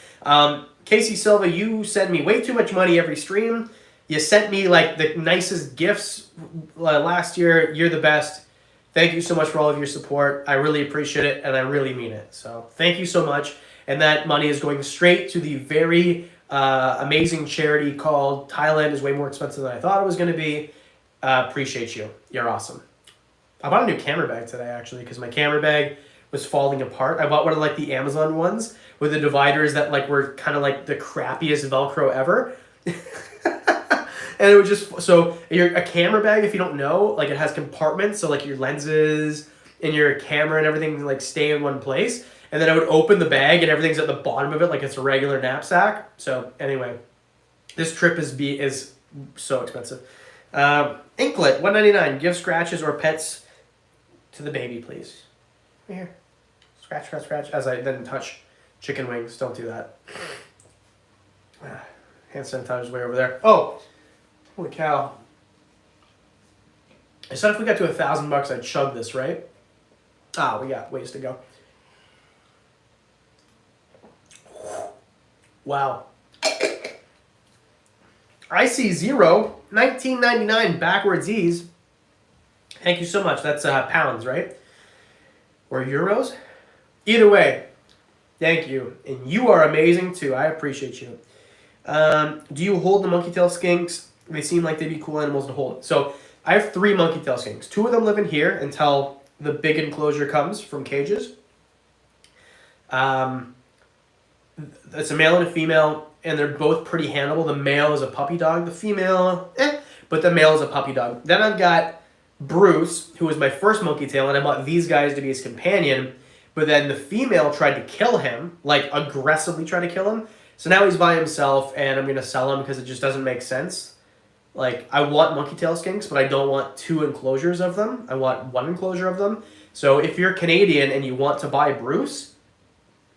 Casey Silva, you send me way too much money every stream. You sent me like the nicest gifts last year. You're the best. Thank you so much for all of your support. I really appreciate it, and I really mean it. So thank you so much. And that money is going straight to the very amazing charity called Thailand is Way More Expensive Than I Thought It Was going to be. Appreciate you. You're awesome. I bought a new camera bag today, actually, because my camera bag was falling apart. I bought one of like the Amazon ones with the dividers that like were kind of like the crappiest Velcro ever. And it would just, so a camera bag, if you don't know, like it has compartments, so like your lenses and your camera and everything like stay in one place. And then I would open the bag and everything's at the bottom of it like it's a regular knapsack. So anyway, this trip is so expensive. Inklet, $1.99. Give scratches or pets to the baby, please. Here. Scratch, scratch, scratch. As I then touch chicken wings. Don't do that. Hand sanitizer's way over there. Oh! Holy cow. I said if we got to $1,000, I'd chug this, right? We got ways to go. Wow. I see zero. $19.99 backwards E's. Thank you so much. That's pounds, right? Or euros? Either way, thank you. And you are amazing too. I appreciate you. Do you hold the monkey tail skinks? They seem like they'd be cool animals to hold. So I have 3 monkey tail skinks. 2 of them live in here until the big enclosure comes from cages. It's a male and a female, and they're both pretty handleable. The male is a puppy dog. The female, but the male is a puppy dog. Then I've got Bruce, who was my first monkey tail, and I bought these guys to be his companion. But then the female tried to kill him, like aggressively tried to kill him. So now he's by himself, and I'm going to sell him because it just doesn't make sense. Like, I want monkey tail skinks, but I don't want 2 enclosures of them. I want 1 enclosure of them. So if you're Canadian and you want to buy Bruce,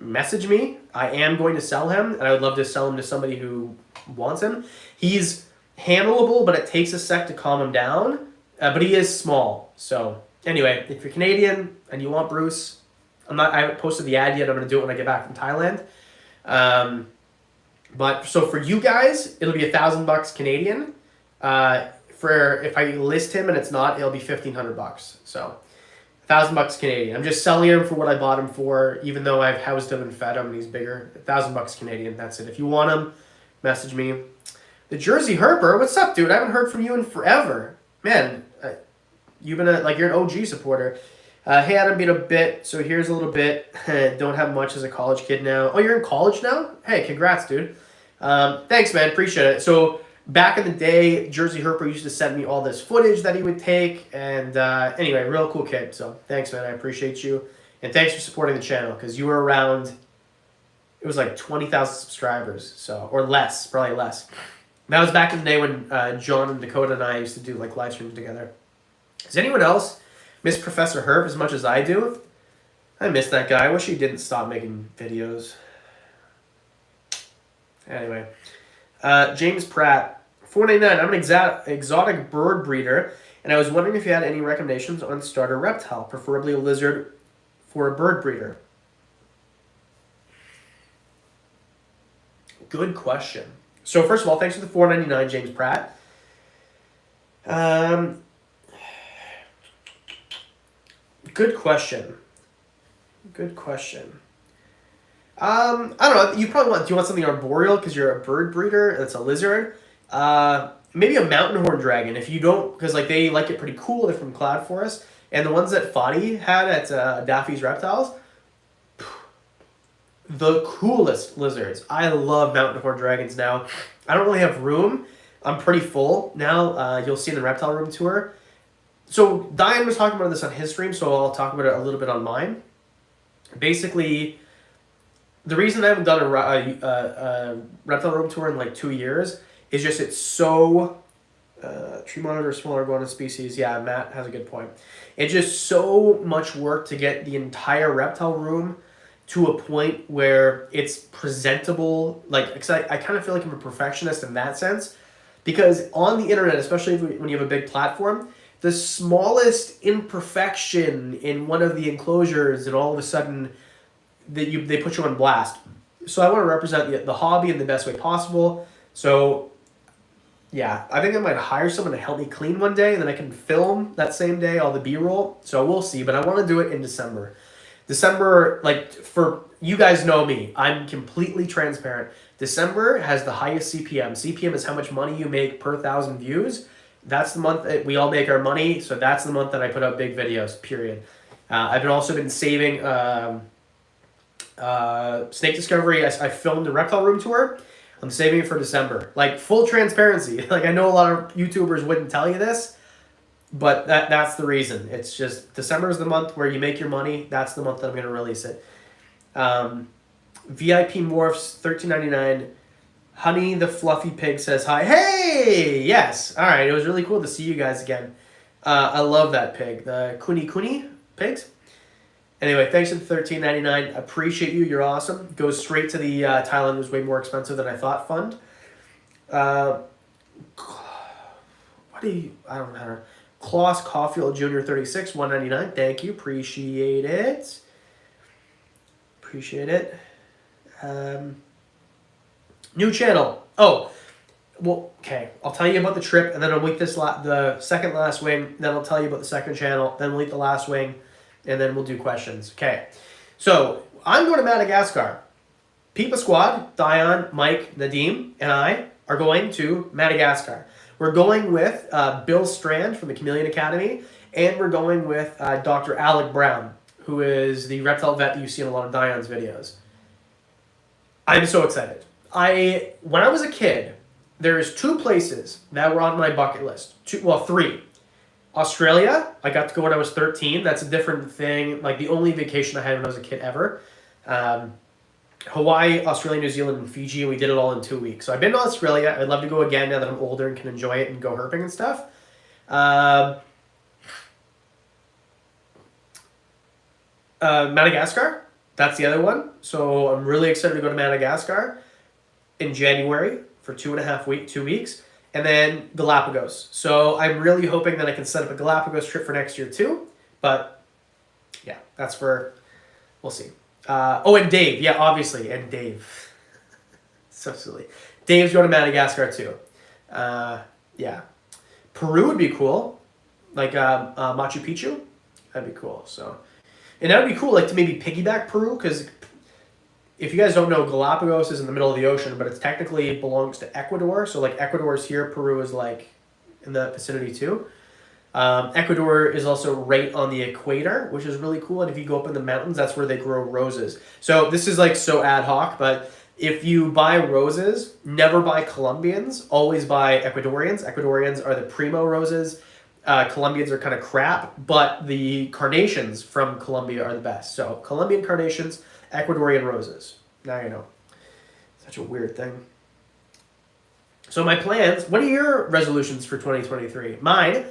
message me. I am going to sell him, and I would love to sell him to somebody who wants him. He's handleable, but it takes a sec to calm him down. But he is small. So anyway, if you're Canadian and you want Bruce, I haven't posted the ad yet. I'm going to do it when I get back from Thailand. But so for you guys, it'll be $1,000 Canadian. For if I list him and it's not, it'll be $1,500. So $1,000 Canadian. I'm just selling him for what I bought him for, even though I've housed him and fed him and he's bigger. $1,000 Canadian. That's it. If you want him, message me. The Jersey Herper, what's up, dude? I haven't heard from you in forever, man. You've been you're an OG supporter. Hey, Adam, been a bit. So here's a little bit. Don't have much as a college kid now. Oh, you're in college now? Hey, congrats, dude. Thanks, man. Appreciate it. So back in the day, Jersey Herper used to send me all this footage that he would take. And anyway, real cool kid. So thanks, man. I appreciate you. And thanks for supporting the channel because you were around, it was like 20,000 subscribers. So, or less, probably less. That was back in the day when John and Dakota and I used to do like live streams together. Does anyone else miss Professor Herp as much as I do? I miss that guy. I wish he didn't stop making videos. Anyway. James Pratt, $4.99. I'm an exotic bird breeder, and I was wondering if you had any recommendations on starter reptile, preferably a lizard for a bird breeder. Good question. So first of all, thanks for the $4.99, James Pratt. Good question. Good question. I don't know. Do you want something arboreal because you're a bird breeder? That's a lizard. Maybe a mountain horn dragon. If you don't, because they like it pretty cool. They're from Cloud Forest, and the ones that Fadi had at Daffy's Reptiles, the coolest lizards. I love mountain horn dragons now. I don't really have room. I'm pretty full now. You'll see in the reptile room tour. So Diane was talking about this on his stream, so I'll talk about it a little bit on mine. Basically, the reason I haven't done a reptile room tour in like 2 years is just it's so tree monitor smaller iguana species. Yeah, Matt has a good point. It's just so much work to get the entire reptile room to a point where it's presentable. Like, 'cause I kind of feel like I'm a perfectionist in that sense, because on the internet, especially when you have a big platform, the smallest imperfection in one of the enclosures, and all of a sudden they put you on blast. So I want to represent the hobby in the best way possible. So yeah, I think I might hire someone to help me clean one day, and then I can film that same day all the B-roll. So we'll see, but I want to do it in December. December, like, for you guys know me, I'm completely transparent. December has the highest CPM. CPM is how much money you make per 1,000 views. That's the month that we all make our money. So that's the month that I put out big videos, period. I've also been saving Snake Discovery. I filmed the Reptile Room tour. I'm saving it for December. Like, full transparency. Like, I know a lot of YouTubers wouldn't tell you this, but that's the reason. It's just December is the month where you make your money. That's the month that I'm going to release it. VIP Morphs, $13.99. Honey the Fluffy Pig says hi. Hey! Yes! Alright, it was really cool to see you guys again. I love that pig. The Kuni pigs. Anyway, thanks for the $13.99. Appreciate you. You're awesome. Goes straight to the Thailand. Was way more expensive than I thought fund. What do you... I don't know. Klaus Caulfield Jr. 36, $1.99. Thank you. Appreciate it. Appreciate it. New channel. Oh, well, okay. I'll tell you about the trip, and then I'll eat the second last wing. Then I'll tell you about the second channel. Then we'll eat the last wing, and then we'll do questions. Okay. So I'm going to Madagascar. Peepa Squad, Dion, Mike, Nadim, and I are going to Madagascar. We're going with Bill Strand from the Chameleon Academy, and we're going with Dr. Alec Brown, who is the reptile vet that you see in a lot of Dion's videos. I'm so excited. When I was a kid, there's 2 places that were on my bucket list. 3. Australia, I got to go when I was 13. That's a different thing. Like, the only vacation I had when I was a kid ever. Hawaii, Australia, New Zealand, and Fiji, and we did it all in 2 weeks. So I've been to Australia. I'd love to go again now that I'm older and can enjoy it and go herping and stuff. Madagascar, that's the other one. So I'm really excited to go to Madagascar in January for 2 weeks. And then Galapagos. So I'm really hoping that I can set up a Galapagos trip for next year too. But yeah, we'll see. And Dave. Yeah, obviously. And Dave. So silly. Dave's going to Madagascar too. Yeah. Peru would be cool. Like Machu Picchu. That'd be cool. So, and that would be cool, like, to maybe piggyback Peru, because if you guys don't know, Galapagos is in the middle of the ocean, but it technically belongs to Ecuador. So, like, Ecuador is here, Peru is, like, in the vicinity too. Ecuador is also right on the equator, which is really cool. And if you go up in the mountains, that's where they grow roses. So this is, like, so ad hoc, but if you buy roses, never buy Colombians, always buy Ecuadorians. Ecuadorians are the primo roses. Colombians are kind of crap, but the carnations from Colombia are the best. So Colombian carnations, Ecuadorian roses. Now you know. Such a weird thing. So my plans, what are your resolutions for 2023? Mine,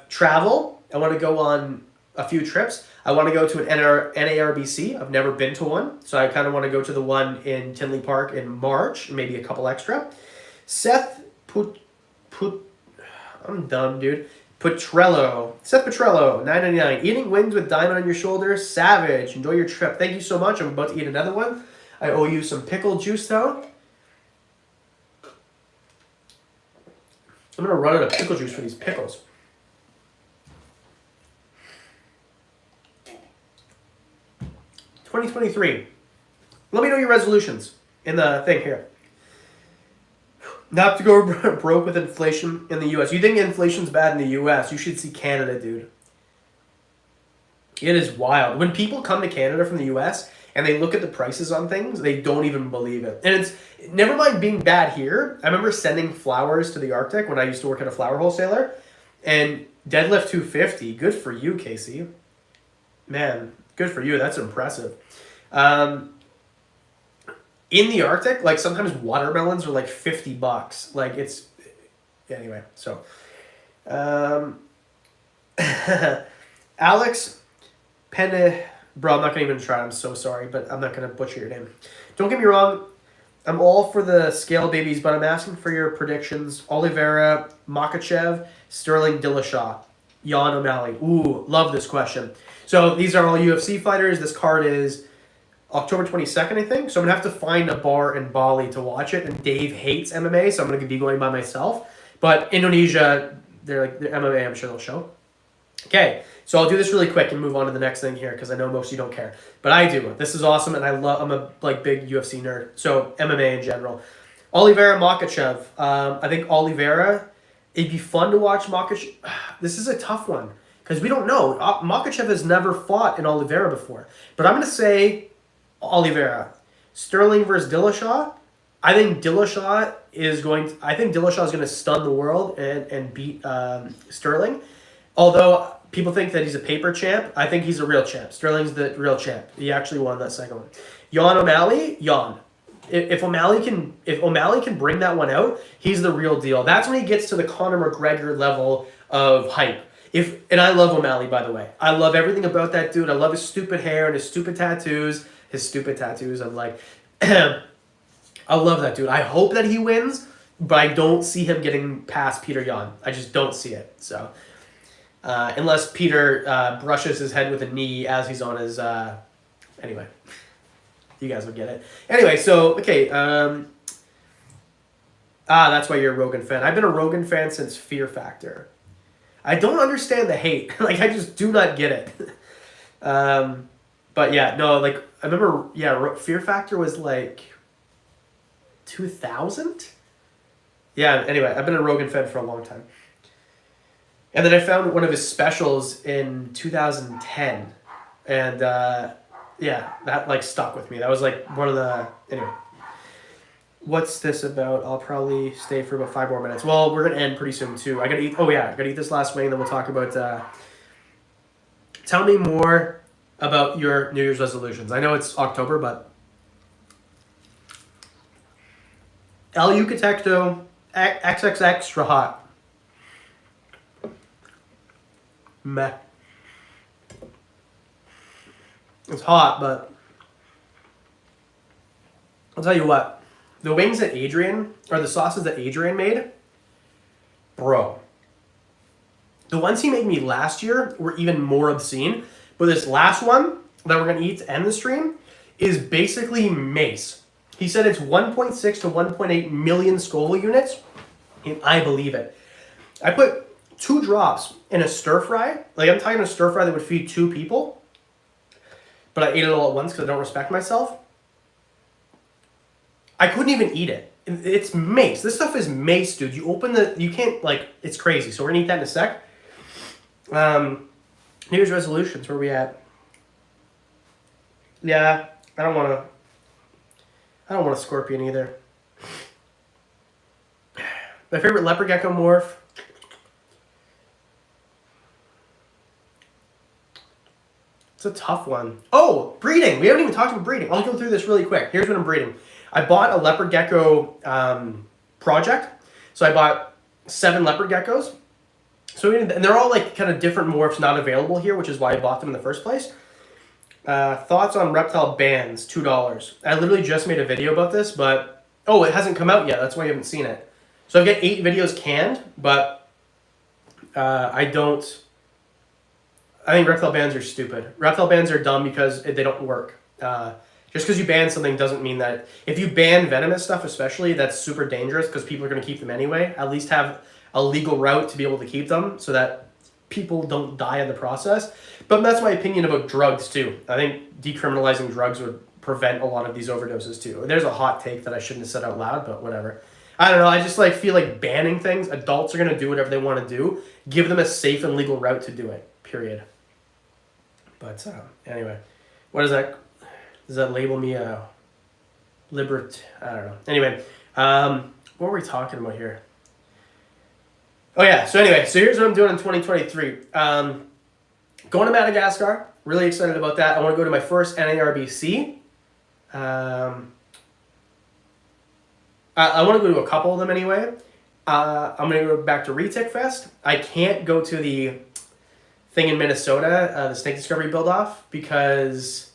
travel. I want to go on a few trips. I want to go to an NARBC. I've never been to one. So I kind of want to go to the one in Tinley Park in March, maybe a couple extra. Seth I'm dumb, dude. Seth Petrello, $9.99. Eating wings with diamond on your shoulder, savage. Enjoy your trip. Thank you so much. I'm about to eat another one. I owe you some pickle juice, though. I'm going to run out of pickle juice for these pickles. $2023. Let me know your resolutions in the thing here. Not to go broke with inflation in the U.S. You think inflation's bad in the U.S., you should see Canada, dude. It is wild. When people come to Canada from the U.S. and they look at the prices on things, they don't even believe it. And it's, never mind being bad here, I remember sending flowers to the Arctic when I used to work at a flower wholesaler, and deadlift 250. Good for you, Casey. Man, good for you. That's impressive. In the Arctic, like, sometimes watermelons are like $50. Like, it's... Anyway, so... Alex Bro, I'm not going to even try. I'm so sorry, but I'm not going to butcher your name. Don't get me wrong. I'm all for the scale babies, but I'm asking for your predictions. Oliveira, Makachev, Sterling Dillashaw, Jan O'Malley. Ooh, love this question. So these are all UFC fighters. This card is October 22nd, I think. So I'm going to have to find a bar in Bali to watch it. And Dave hates MMA, so I'm going to be going by myself. But Indonesia, they're MMA, I'm sure they'll show. Okay, so I'll do this really quick and move on to the next thing here because I know most of you don't care. But I do. This is awesome, and I'm a big UFC nerd. So MMA in general. Oliveira Makachev. I think Oliveira, it'd be fun to watch Makachev. This is a tough one because we don't know. Makachev has never fought in Oliveira before. But I'm going to say Oliveira. Sterling versus Dillashaw. I think Dillashaw is going to stun the world and beat Sterling. Although people think that he's a paper champ, I think he's a real champ. Sterling's the real champ. He actually won that second one. Jan O'Malley, Jan. If O'Malley can bring that one out, he's the real deal. That's when he gets to the Conor McGregor level of hype. And I love O'Malley, by the way. I love everything about that dude. I love his stupid hair and his stupid tattoos. I'm like, I love that dude. I hope that he wins, but I don't see him getting past Peter Yan. I just don't see it. So. Unless Peter brushes his head with a knee as he's on his... Anyway, you guys will get it. Anyway, so, okay. That's why you're a Rogan fan. I've been a Rogan fan since Fear Factor. I don't understand the hate. I just do not get it. But yeah, no, I remember, Fear Factor was 2000? Yeah, anyway, I've been a Rogan fan for a long time. And then I found one of his specials in 2010. And, that, stuck with me. That was, one of the... Anyway. What's this about? I'll probably stay for about 5 more minutes. Well, we're going to end pretty soon, too. I got to eat... Oh, yeah. I got to eat this last wing, then we'll talk about... Tell me more about your New Year's resolutions. I know it's October, but... El Yucateco XXX Extra Hot. Meh. It's hot, but I'll tell you what. The wings that Adrian, or the sauces that Adrian made, bro. The ones he made me last year were even more obscene. But this last one that we're going to eat to end the stream is basically mace. He said it's 1.6 to 1.8 million Scoville units, and I believe it. I put 2 drops in a stir fry. I'm talking a stir fry that would feed 2 people. But I ate it all at once because I don't respect myself. I couldn't even eat it. It's mace. This stuff is mace, dude. You can't, it's crazy. So we're going to eat that in a sec. New Year's resolutions, where are we at? Yeah, I don't want a scorpion either. My favorite leopard gecko morph. It's a tough one. Oh, breeding. We haven't even talked about breeding. I'll go through this really quick. Here's what I'm breeding. I bought a leopard gecko project. So I bought 7 leopard geckos. And they're all kind of different morphs not available here, which is why I bought them in the first place. Thoughts on reptile bands, $2. I literally just made a video about this, but... Oh, it hasn't come out yet. That's why you haven't seen it. So I've got 8 videos canned, but I think reptile bans are stupid. Reptile bans are dumb because they don't work. Just because you ban something doesn't mean that... If you ban venomous stuff especially, that's super dangerous because people are going to keep them anyway. At least have a legal route to be able to keep them so that people don't die in the process. But that's my opinion about drugs too. I think decriminalizing drugs would prevent a lot of these overdoses too. There's a hot take that I shouldn't have said out loud, but whatever. I don't know. I just feel like banning things. Adults are going to do whatever they want to do. Give them a safe and legal route to do it. Period. But anyway, what is that? Does that label me a libert? I don't know. Anyway, what were we talking about here? Oh yeah. So anyway, here's what I'm doing in 2023. Going to Madagascar. Really excited about that. I want to go to my first NARBC. I want to go to a couple of them anyway. I'm going to go back to Retic Fest. I can't go to the thing in Minnesota, the snake discovery build-off, because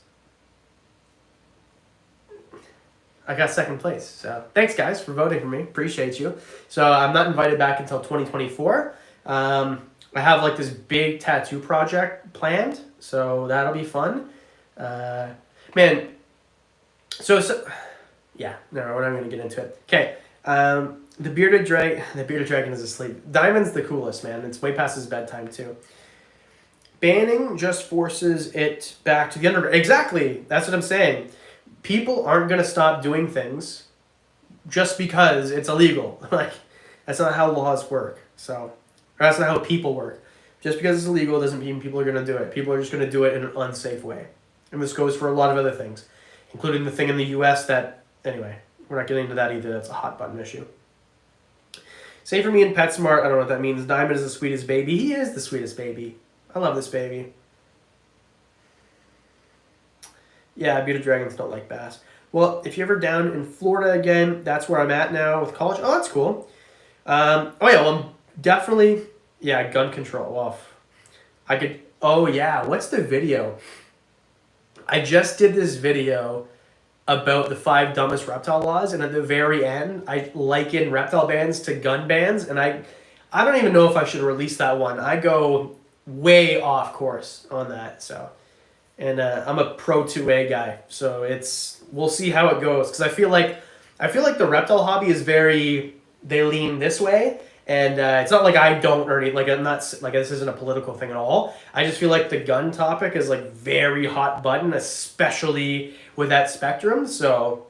I got second place. So thanks, guys, for voting for me. Appreciate you. So I'm not invited back until 2024. I have like this big tattoo project planned, so that'll be fun. Man, so yeah, no, we're not going to get into it. Okay, the bearded dragon is asleep. Diamond's the coolest, man. It's way past his bedtime too. Banning just forces it back to the underground. Exactly, that's what I'm saying. People aren't going to stop doing things just because it's illegal. Like, that's not how laws work. So, or that's not how people work. Just because it's illegal doesn't mean people are going to do it. People are just going to do it in an unsafe way. And this goes for a lot of other things, including the thing in the U.S. that, anyway, we're not getting into that either. That's a hot button issue. Same for me in PetSmart. I don't know what that means. Diamond is the sweetest baby. He is the sweetest baby. I love this baby. Yeah, bearded dragons don't like bass. Well, if you're ever down in Florida again, that's where I'm at now with college. Oh, that's cool. Oh, yeah, well, I'm definitely, yeah, gun control. Well, I could, oh, yeah, what's the video? I just did this video about the 5 dumbest reptile laws, and at the very end, I liken reptile bans to gun bans, and I don't even know if I should release that one. I go way off course on that, so... And I'm a pro 2A guy, so we'll see how it goes. Because I feel like the reptile hobby is they lean this way, and it's not like I don't or anything. Like I'm not like this isn't a political thing at all. I just feel like the gun topic is like very hot button, especially with that spectrum. So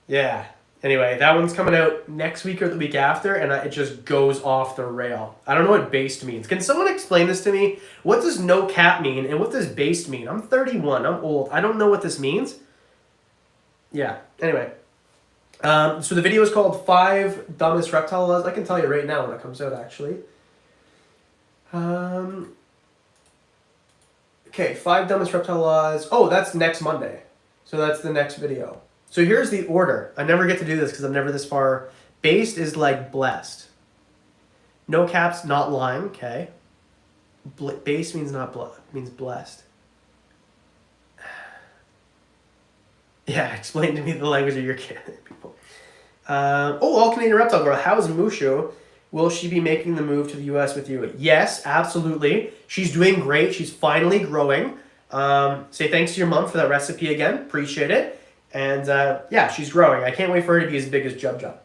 yeah. Anyway, that one's coming out next week or the week after, and it just goes off the rail. I don't know what based means. Can someone explain this to me? What does no cap mean, and what does based mean? I'm 31. I'm old. I don't know what this means. Yeah, anyway. So the video is called 5 Dumbest Reptile Laws. I can tell you right now when it comes out, actually. Okay, 5 Dumbest Reptile Laws. Oh, that's next Monday. So that's the next video. So here's the order. I never get to do this because I'm never this far. Based is like blessed. No caps, not lying. Okay. Based means not means blessed. Yeah, explain to me the language of your kid, people. All Canadian reptile girl. How's Mushu? Will she be making the move to the U.S. with you? Yes, absolutely. She's doing great. She's finally growing. Say thanks to your mom for that recipe again. Appreciate it. And yeah, she's growing. I can't wait for her to be as big as Jub Jub.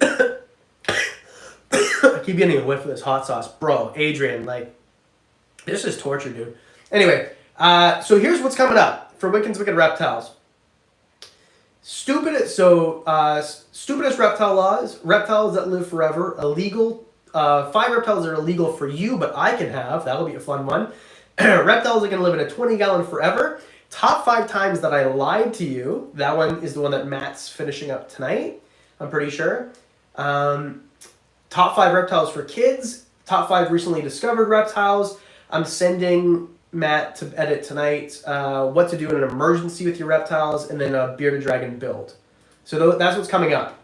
I keep getting a whiff of this hot sauce. Bro, Adrian, like, this is torture, dude. Anyway, so here's what's coming up for Wickens Wicked Reptiles. Stupidest reptile laws. Reptiles that live forever. Illegal. 5 reptiles that are illegal for you, but I can have. That'll be a fun one. Reptiles are going to live in a 20-gallon forever. Top 5 times that I lied to you. That one is the one that Matt's finishing up tonight, I'm pretty sure. Top 5 reptiles for kids. Top 5 recently discovered reptiles. I'm sending Matt to edit tonight. What to do in an emergency with your reptiles. And then a bearded dragon build. So that's what's coming up.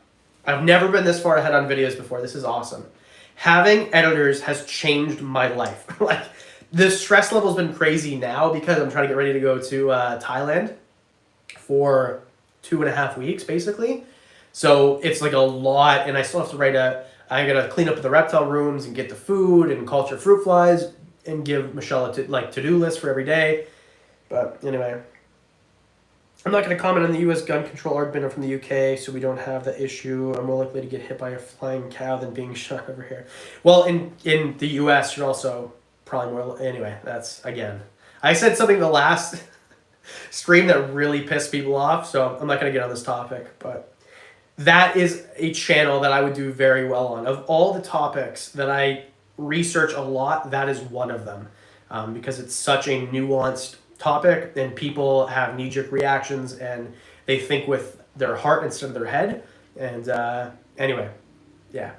I've never been this far ahead on videos before. This is awesome. Having editors has changed my life. Like, the stress level's been crazy now because I'm trying to get ready to go to Thailand for 2.5 weeks, basically. So it's like a lot, and I still have to I gotta clean up the reptile rooms and get the food and culture fruit flies and give Michelle a to-do list for every day. But anyway, I'm not gonna comment on the U.S. gun control argument from the UK, so we don't have the issue. I'm more likely to get hit by a flying cow than being shot over here. Well, in the U.S., you're also probably more. Anyway, that's, again, I said something the last stream that really pissed people off, so I'm not going to get on this topic, but that is a channel that I would do very well on. Of all the topics that I research a lot, that is one of them, because it's such a nuanced topic, and people have knee-jerk reactions, and they think with their heart instead of their head, and anyway, yeah.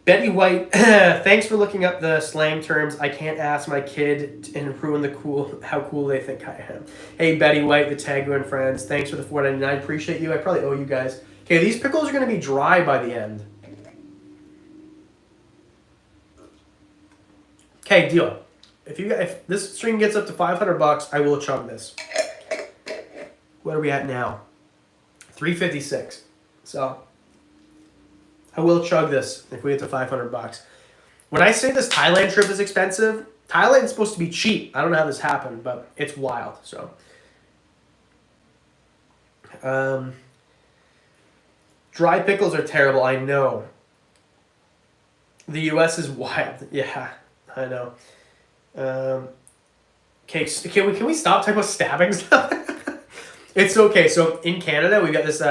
Betty White, thanks for looking up the slang terms. I can't ask my kid and ruin how cool they think I am. Hey, Betty White, the Tagu and friends, thanks for the $4.99. Appreciate you. I probably owe you guys. Okay, these pickles are going to be dry by the end. Okay, deal. If this string gets up to $500, I will chug this. What are we at now? $356. So I will chug this if we get to $500. When I say this Thailand trip is expensive, Thailand's supposed to be cheap. I don't know how this happened, but it's wild. So, dry pickles are terrible. I know. The U.S. is wild. Yeah, I know. Okay, can we stop talking about stabbing stuff? It's okay. So in Canada, we got this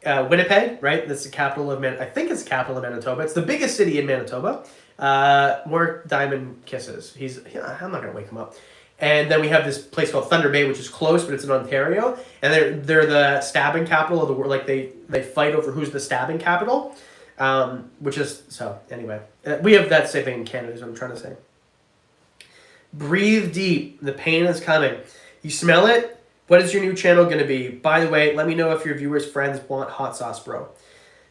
Winnipeg, right? That's the capital of I think it's the capital of Manitoba. It's the biggest city in Manitoba. More diamond kisses. I'm not gonna wake him up. And then we have this place called Thunder Bay, which is close, but it's in Ontario, and they're the stabbing capital of the world. Like they fight over who's the stabbing capital, which is so. Anyway, we have that same thing in Canada. Is what I'm trying to say. Breathe deep. The pain is coming. You smell it. What is your new channel going to be? By the way, let me know if your viewers' friends want hot sauce, bro.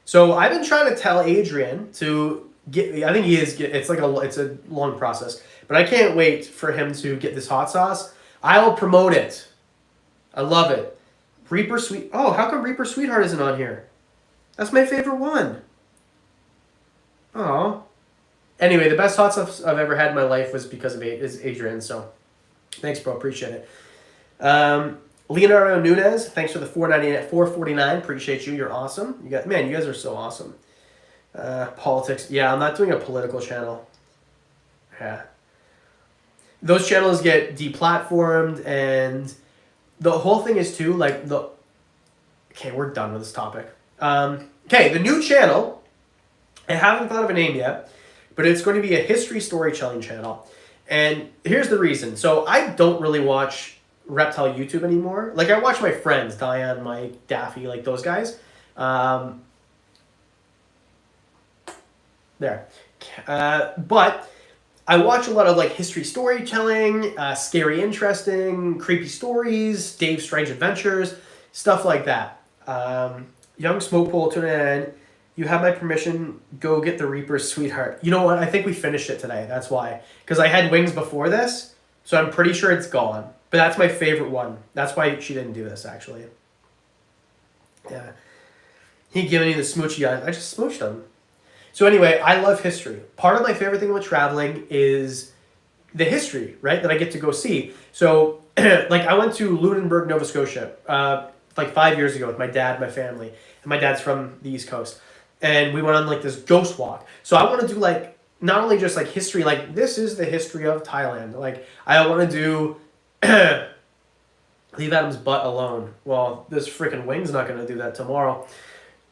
So I've been trying to tell Adrian to get. I think he is. It's a long process, but I can't wait for him to get this hot sauce. I'll promote it. I love it. Reaper Sweet. Oh, how come Reaper Sweetheart isn't on here? That's my favorite one. Oh. Anyway, the best hot sauce I've ever had in my life was because of Adrian. So, thanks, bro. Appreciate it. Leonardo Nunez, thanks for the $4.49. Appreciate you. You're awesome. You guys are so awesome. Politics. Yeah, I'm not doing a political channel. Yeah. Those channels get deplatformed, and the whole thing is too Okay, we're done with this topic. Okay, the new channel. I haven't thought of a name yet, but it's going to be a history storytelling channel. And here's the reason. So I don't really watch reptile YouTube anymore. Like I watch my friends, Diane, Mike, Daffy, like those guys. But I watch a lot of like history storytelling, scary, interesting, creepy stories, Dave's Strange Adventures, stuff like that. Young Smoke Pole tuna. You have my permission. Go get the Reaper's Sweetheart. You know what? I think we finished it today. That's why. Because I had wings before this, so I'm pretty sure it's gone. But that's my favorite one. That's why she didn't do this, actually. Yeah. He giving me the smoochy eyes. I just smooched him. So anyway, I love history. Part of my favorite thing with traveling is the history, right? That I get to go see. So, like, I went to Lunenburg, Nova Scotia, like 5 years ago with my dad, my family. And my dad's from the East Coast. And we went on like this ghost walk. So I want to do like, not only just like history, like this is the history of Thailand. Like I want to do, leave Adam's butt alone. Well, this freaking wing's not going to do that tomorrow.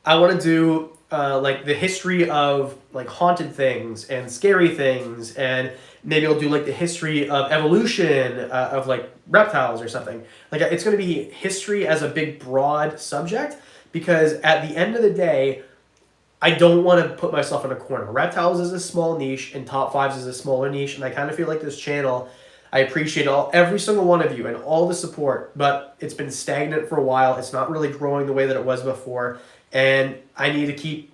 I want to do like the history of like haunted things and scary things. And maybe I'll do like the history of evolution of like reptiles or something. Like it's going to be history as a big broad subject, because at the end of the day, I don't want to put myself in a corner. Reptiles is a small niche and Top 5s is a smaller niche. And I kind of feel like this channel, I appreciate every single one of you and all the support, but it's been stagnant for a while. It's not really growing the way that it was before. And I need to keep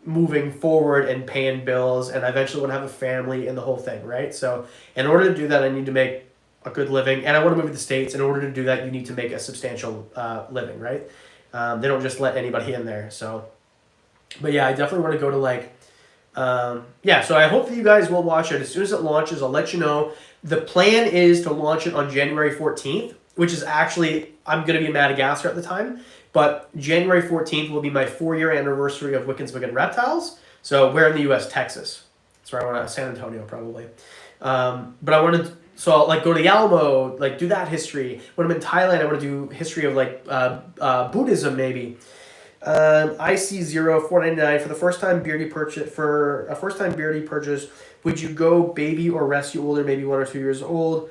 moving forward and paying bills. And I eventually want to have a family and the whole thing, right? So in order to do that, I need to make a good living. And I want to move to the States. In order to do that, you need to make a substantial living, right? They don't just let anybody in there. So... But yeah, I definitely want to go to like, so I hope that you guys will watch it. As soon as it launches, I'll let you know. The plan is to launch it on January 14th, which is actually, I'm going to be in Madagascar at the time, but January 14th will be my 4-year anniversary of Wickens Reptiles. So we're in the U.S., Texas. That's where I want to, San Antonio probably. But I want to, so I'll like go to the Alamo, like do that history. When I'm in Thailand, I want to do history of like Buddhism maybe. IC0 $4.99 for the first time beardy purchase. For a first time beardy purchase, would you go baby or rescue older, maybe 1 or 2 years old?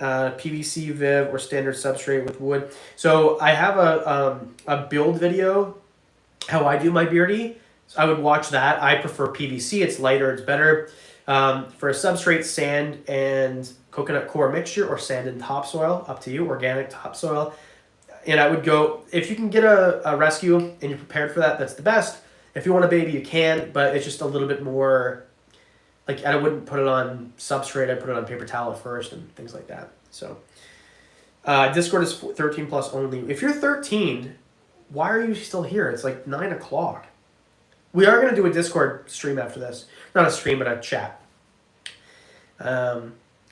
PVC Viv or standard substrate with wood. So I have a build video how I do my beardy. So I would watch that. I prefer PVC. It's lighter. It's better. For a substrate, sand and coconut core mixture or sand and topsoil. Up to you. Organic topsoil. And I would go, if you can get a rescue and you're prepared for that, that's the best. If you want a baby, you can, but it's just a little bit more like I wouldn't put it on substrate. I put it on paper towel at first and things like that. So Discord is 13 plus only. If you're 13, why are you still here? It's like 9 o'clock. We are going to do a Discord stream after this. Not a stream, but a chat.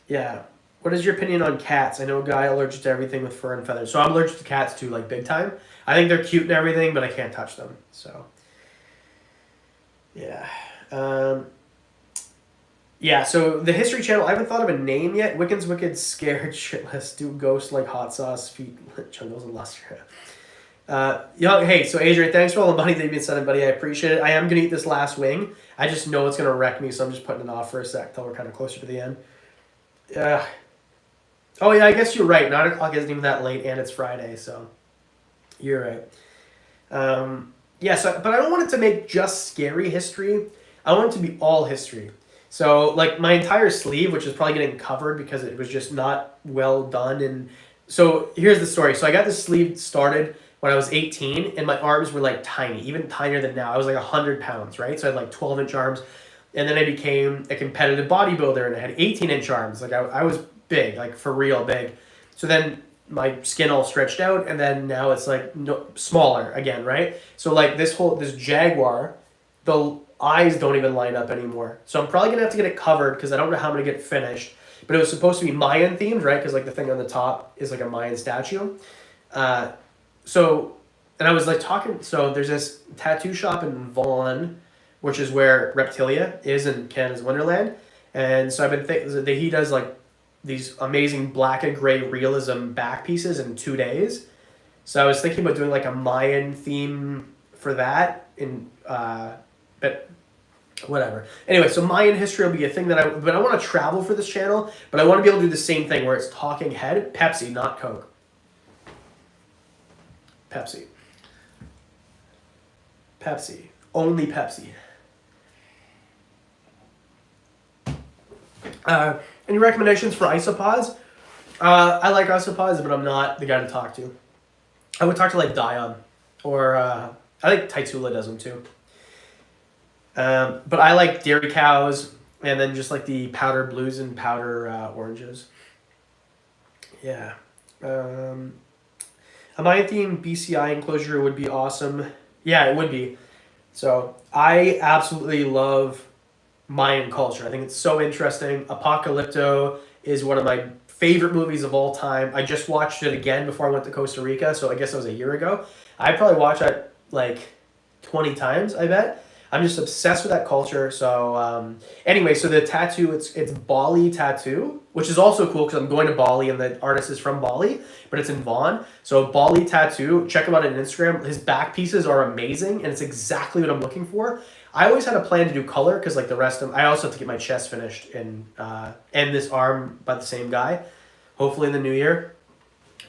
Yeah. What is your opinion on cats? I know a guy allergic to everything with fur and feathers. So I'm allergic to cats too, like big time. I think they're cute and everything, but I can't touch them. So, yeah. Yeah, so the History Channel, I haven't thought of a name yet. Wickens Wicked Scared Shitless Do Ghost Like Hot Sauce Feet Chungles and Luster. Hey, so Adrian, thanks for all the money that you've been sending, buddy. I appreciate it. I am going to eat this last wing. I just know it's going to wreck me, so I'm just putting it off for a sec till we're kind of closer to the end. Oh, yeah, I guess you're right. 9 o'clock isn't even that late, and it's Friday, so you're right. Yeah, so, but I don't want it to make just scary history. I want it to be all history. So, like, my entire sleeve, which is probably getting covered because it was just not well done. And so, here's the story. So, I got this sleeve started when I was 18, and my arms were, like, tiny, even tinier than now. I was, like, 100 pounds, right? So, I had, like, 12-inch arms. And then I became a competitive bodybuilder, and I had 18-inch arms. Like, I was big, like, for real big. So, then my skin all stretched out, and then now it's, like, smaller again, right? So, like, this Jaguar, the eyes don't even line up anymore. So I'm probably going to have to get it covered because I don't know how I'm going to get it finished. But it was supposed to be Mayan themed, right? Because like the thing on the top is like a Mayan statue. And I was like talking, so there's this tattoo shop in Vaughan, which is where Reptilia is in Canada's Wonderland. And so I've been thinking that he does like these amazing black and gray realism back pieces in 2 days. So I was thinking about doing like a Mayan theme for that but whatever. Anyway, so Mayan history will be a thing that I want to travel for this channel, but I want to be able to do the same thing where it's talking head, Pepsi, not Coke. Pepsi. Pepsi. Only Pepsi. Any recommendations for isopods? I like isopods, but I'm not the guy to talk to. I would talk to like Dion, or I think Taitula does them too. But I like dairy cows, and then just like the powder blues and powder oranges. Yeah. A Mayan themed BCI enclosure would be awesome. Yeah, it would be. So I absolutely love Mayan culture. I think it's so interesting. Apocalypto is one of my favorite movies of all time. I just watched it again before I went to Costa Rica, so I guess it was a year ago. I probably watched that like 20 times, I bet. I'm just obsessed with that culture. So anyway, so the tattoo, it's Bali Tattoo, which is also cool because I'm going to Bali and the artist is from Bali, but it's in Vaughan. So Bali Tattoo, check him out on Instagram. His back pieces are amazing, and it's exactly what I'm looking for. I always had a plan to do color because like the rest of them, I also have to get my chest finished and this arm by the same guy, hopefully in the new year.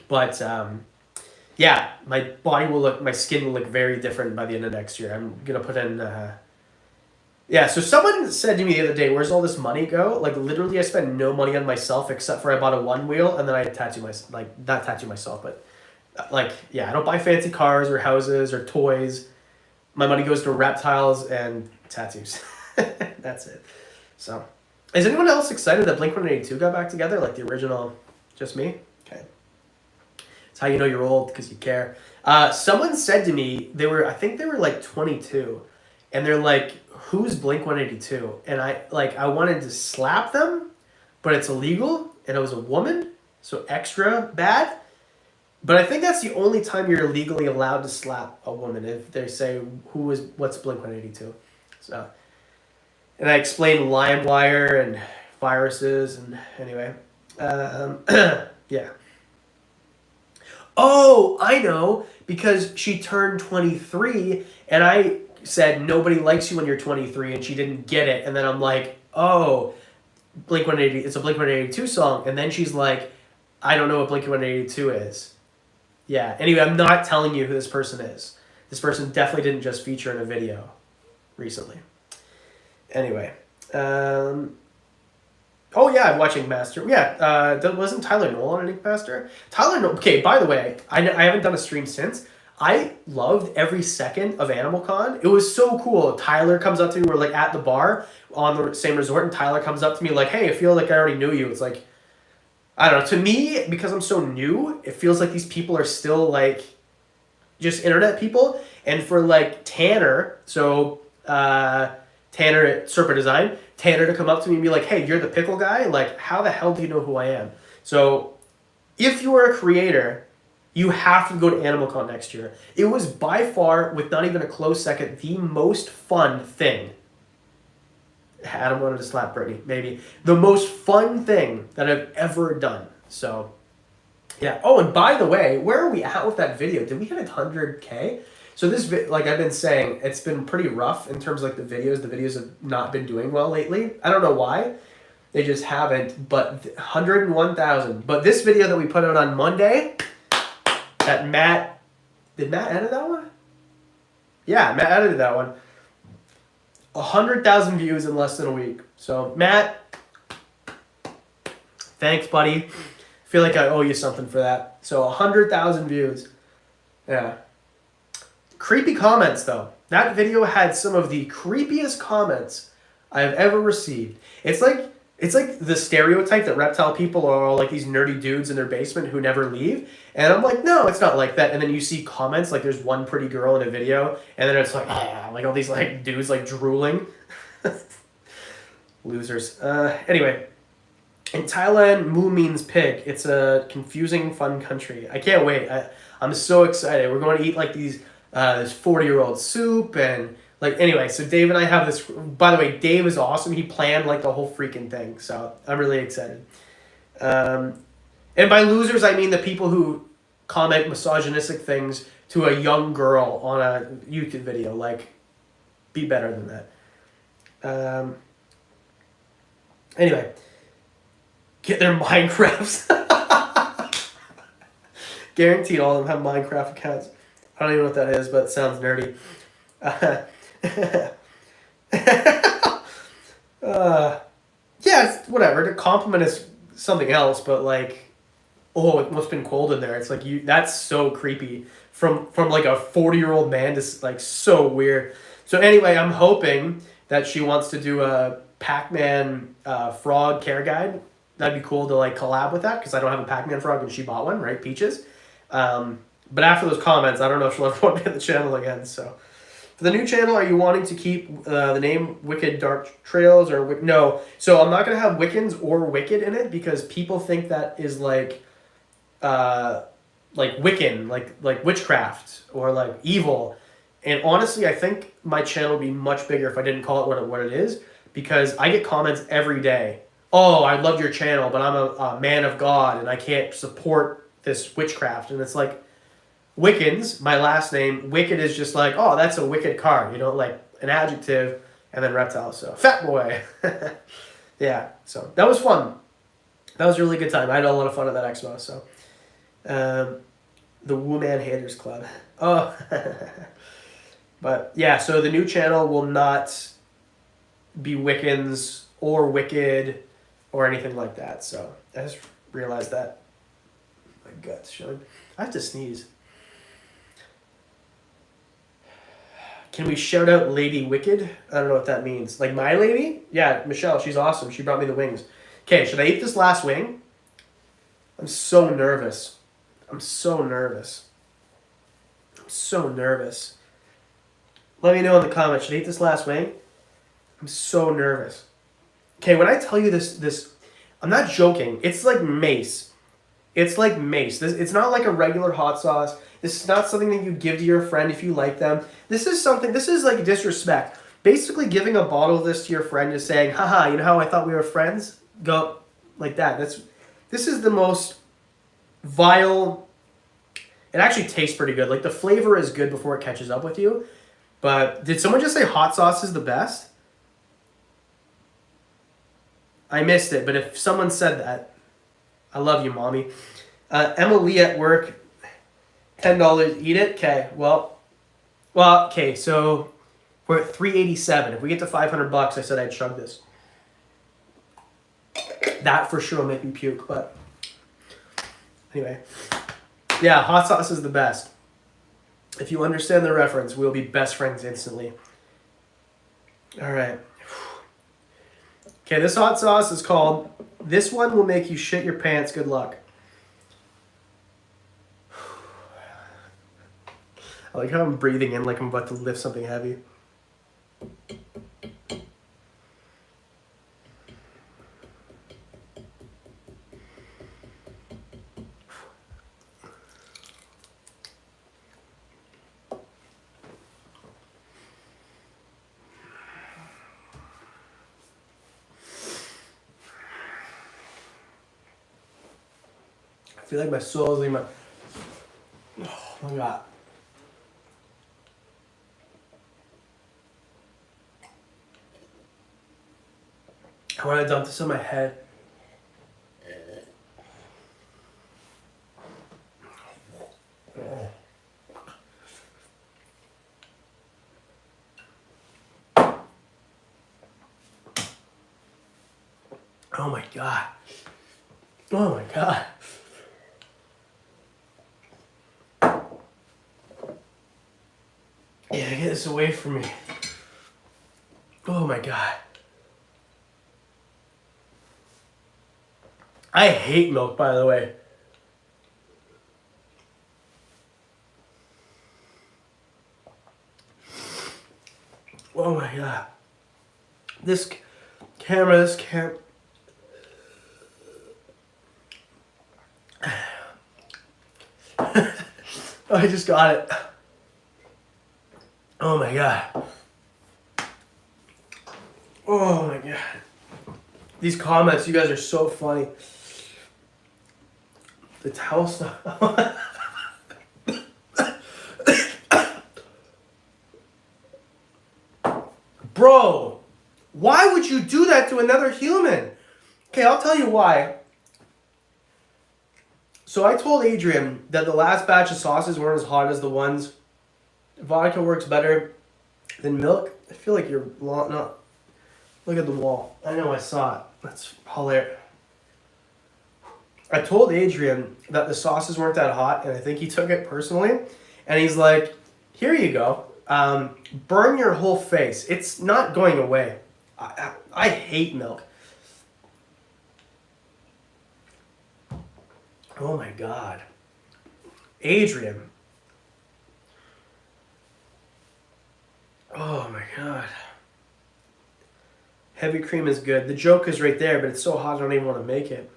But yeah, my skin will look very different by the end of next year. I'm going to put in, yeah, so someone said to me the other day, where's all this money go? Like, literally, I spent no money on myself except for I bought a one wheel, and then I tattoo myself, like, not tattoo myself, but, like, yeah, I don't buy fancy cars or houses or toys. My money goes to reptiles and tattoos. That's it. So, is anyone else excited that Blink-182 got back together? Like, the original, just me? Okay. How you know you're old because you care. Someone said to me I think they were like 22, and they're like, "Who's Blink-182?" And I wanted to slap them, but it's illegal, and it was a woman, so extra bad. But I think that's the only time you're legally allowed to slap a woman if they say what's Blink-182. So, and I explained LimeWire and viruses, and anyway, yeah. Oh, I know, because she turned 23, and I said, nobody likes you when you're 23, and she didn't get it. And then I'm like, oh, Blink-182, it's a Blink-182 song. And then she's like, I don't know what Blink-182 is. Yeah, anyway, I'm not telling you who this person is. This person definitely didn't just feature in a video recently. Anyway, oh yeah, I'm watching Master. Yeah, wasn't Tyler Noel on Ink Master? Tyler Noel. Okay, by the way, I haven't done a stream since. I loved every second of Animal Con. It was so cool. Tyler comes up to me. We're like at the bar on the same resort, and Tyler comes up to me like, "Hey, I feel like I already knew you." It's like, I don't know. To me, because I'm so new, it feels like these people are still like just internet people. And for like Tanner, so Tanner at Serpa Design, Tanner to come up to me and be like, "Hey, you're the pickle guy. Like, how the hell do you know who I am?" So if you are a creator, you have to go to Animal Con next year. It was by far, with not even a close second, the most fun thing. Adam wanted to slap Brittany, maybe. The most fun thing that I've ever done. So, yeah. Oh, and by the way, where are we at with that video? Did we hit 100K? So this, like I've been saying, it's been pretty rough in terms of like the videos. The videos have not been doing well lately. I don't know why. They just haven't. But 101,000. But this video that we put out on Monday, that Matt... Did Matt edit that one? Yeah, Matt edited that one. 100,000 views in less than a week. So, Matt, thanks, buddy. I feel like I owe you something for that. So, 100,000 views. Yeah. Creepy comments, though. That video had some of the creepiest comments I've ever received. It's like the stereotype that reptile people are all like these nerdy dudes in their basement who never leave. And I'm like, no, it's not like that. And then you see comments like there's one pretty girl in a video, and then it's like all these like dudes like drooling. Losers. Anyway, in Thailand, moo means pig. It's a confusing, fun country. I can't wait. I'm so excited. We're going to eat like this 40-year-old soup and like, anyway, so Dave and I have this, by the way, Dave is awesome. He planned like the whole freaking thing. So I'm really excited. And by losers, I mean the people who comment misogynistic things to a young girl on a YouTube video. Like, be better than that. Anyway, get their Minecrafts. Guaranteed all of them have Minecraft accounts. I don't even know what that is, but it sounds nerdy. Yeah, it's whatever. To compliment is something else, but like, oh, it must have been cold in there. It's like that's so creepy. From like a 40-year-old man to like so weird. So anyway, I'm hoping that she wants to do a Pac-Man frog care guide. That'd be cool to like collab with that because I don't have a Pac-Man frog and she bought one, right? Peaches. But after those comments, I don't know if she'll ever want to be on the channel again. So, for the new channel, are you wanting to keep the name Wicked Dark Trails or no? So I'm not gonna have Wickens or Wicked in it because people think that is like Wiccan, like witchcraft or like evil. And honestly, I think my channel would be much bigger if I didn't call it what it is because I get comments every day. Oh, I love your channel, but I'm a man of God and I can't support this witchcraft. And it's like, Wickens, my last name, wicked is just like, oh, that's a wicked card, you know, like an adjective, and then reptile, so fat boy. Yeah, so that was fun. That was a really good time. I had a lot of fun at that expo, so. The Woo-Man Haters Club. Oh. But yeah, so the new channel will not be Wickens or Wicked or anything like that, so I just realized that. My gut's showing. I have to sneeze. Can we shout out Lady Wicked? I don't know what that means. Like my lady? Yeah, Michelle, she's awesome. She brought me the wings. Okay, should I eat this last wing? I'm so nervous. I'm so nervous. I'm so nervous. Let me know in the comments. Should I eat this last wing? I'm so nervous. Okay, when I tell you this, I'm not joking. It's like mace. It's like mace. It's not like a regular hot sauce. This is not something that you give to your friend if you like them. This is like disrespect. Basically giving a bottle of this to your friend is saying, haha, you know how I thought we were friends? Go like that. This is the most vile. It actually tastes pretty good. Like the flavor is good before it catches up with you. But did someone just say hot sauce is the best? I missed it, but if someone said that, I love you, mommy. Emily at work, $10, eat it? Okay, well, okay, so we're at $387. If we get to $500, I said I'd chug this. That for sure will make me puke, but anyway. Yeah, hot sauce is the best. If you understand the reference, we'll be best friends instantly. All right. Okay, this hot sauce is called, this one will make you shit your pants. Good luck. I like how I'm breathing in like I'm about to lift something heavy. I feel like my soul is leaving my... Oh my God. I want to dump this on my head. Oh my God. Oh my God. Yeah, get this away from me. Oh my God. I hate milk, by the way. Oh my God. This camera. I just got it. Oh my God. Oh my God. These comments, you guys are so funny. The towel stuff. Bro, why would you do that to another human? Okay, I'll tell you why. So I told Adrian that the last batch of sauces weren't as hot as the ones. Vodka works better than milk. I feel like you're not. Look at the wall. I know, I saw it. That's hilarious. I told Adrian that the sauces weren't that hot, and I think he took it personally. And he's like, here you go. Burn your whole face. It's not going away. I hate milk. Oh my God. Adrian. Oh my God. Heavy cream is good. The joke is right there, but it's so hot I don't even want to make it.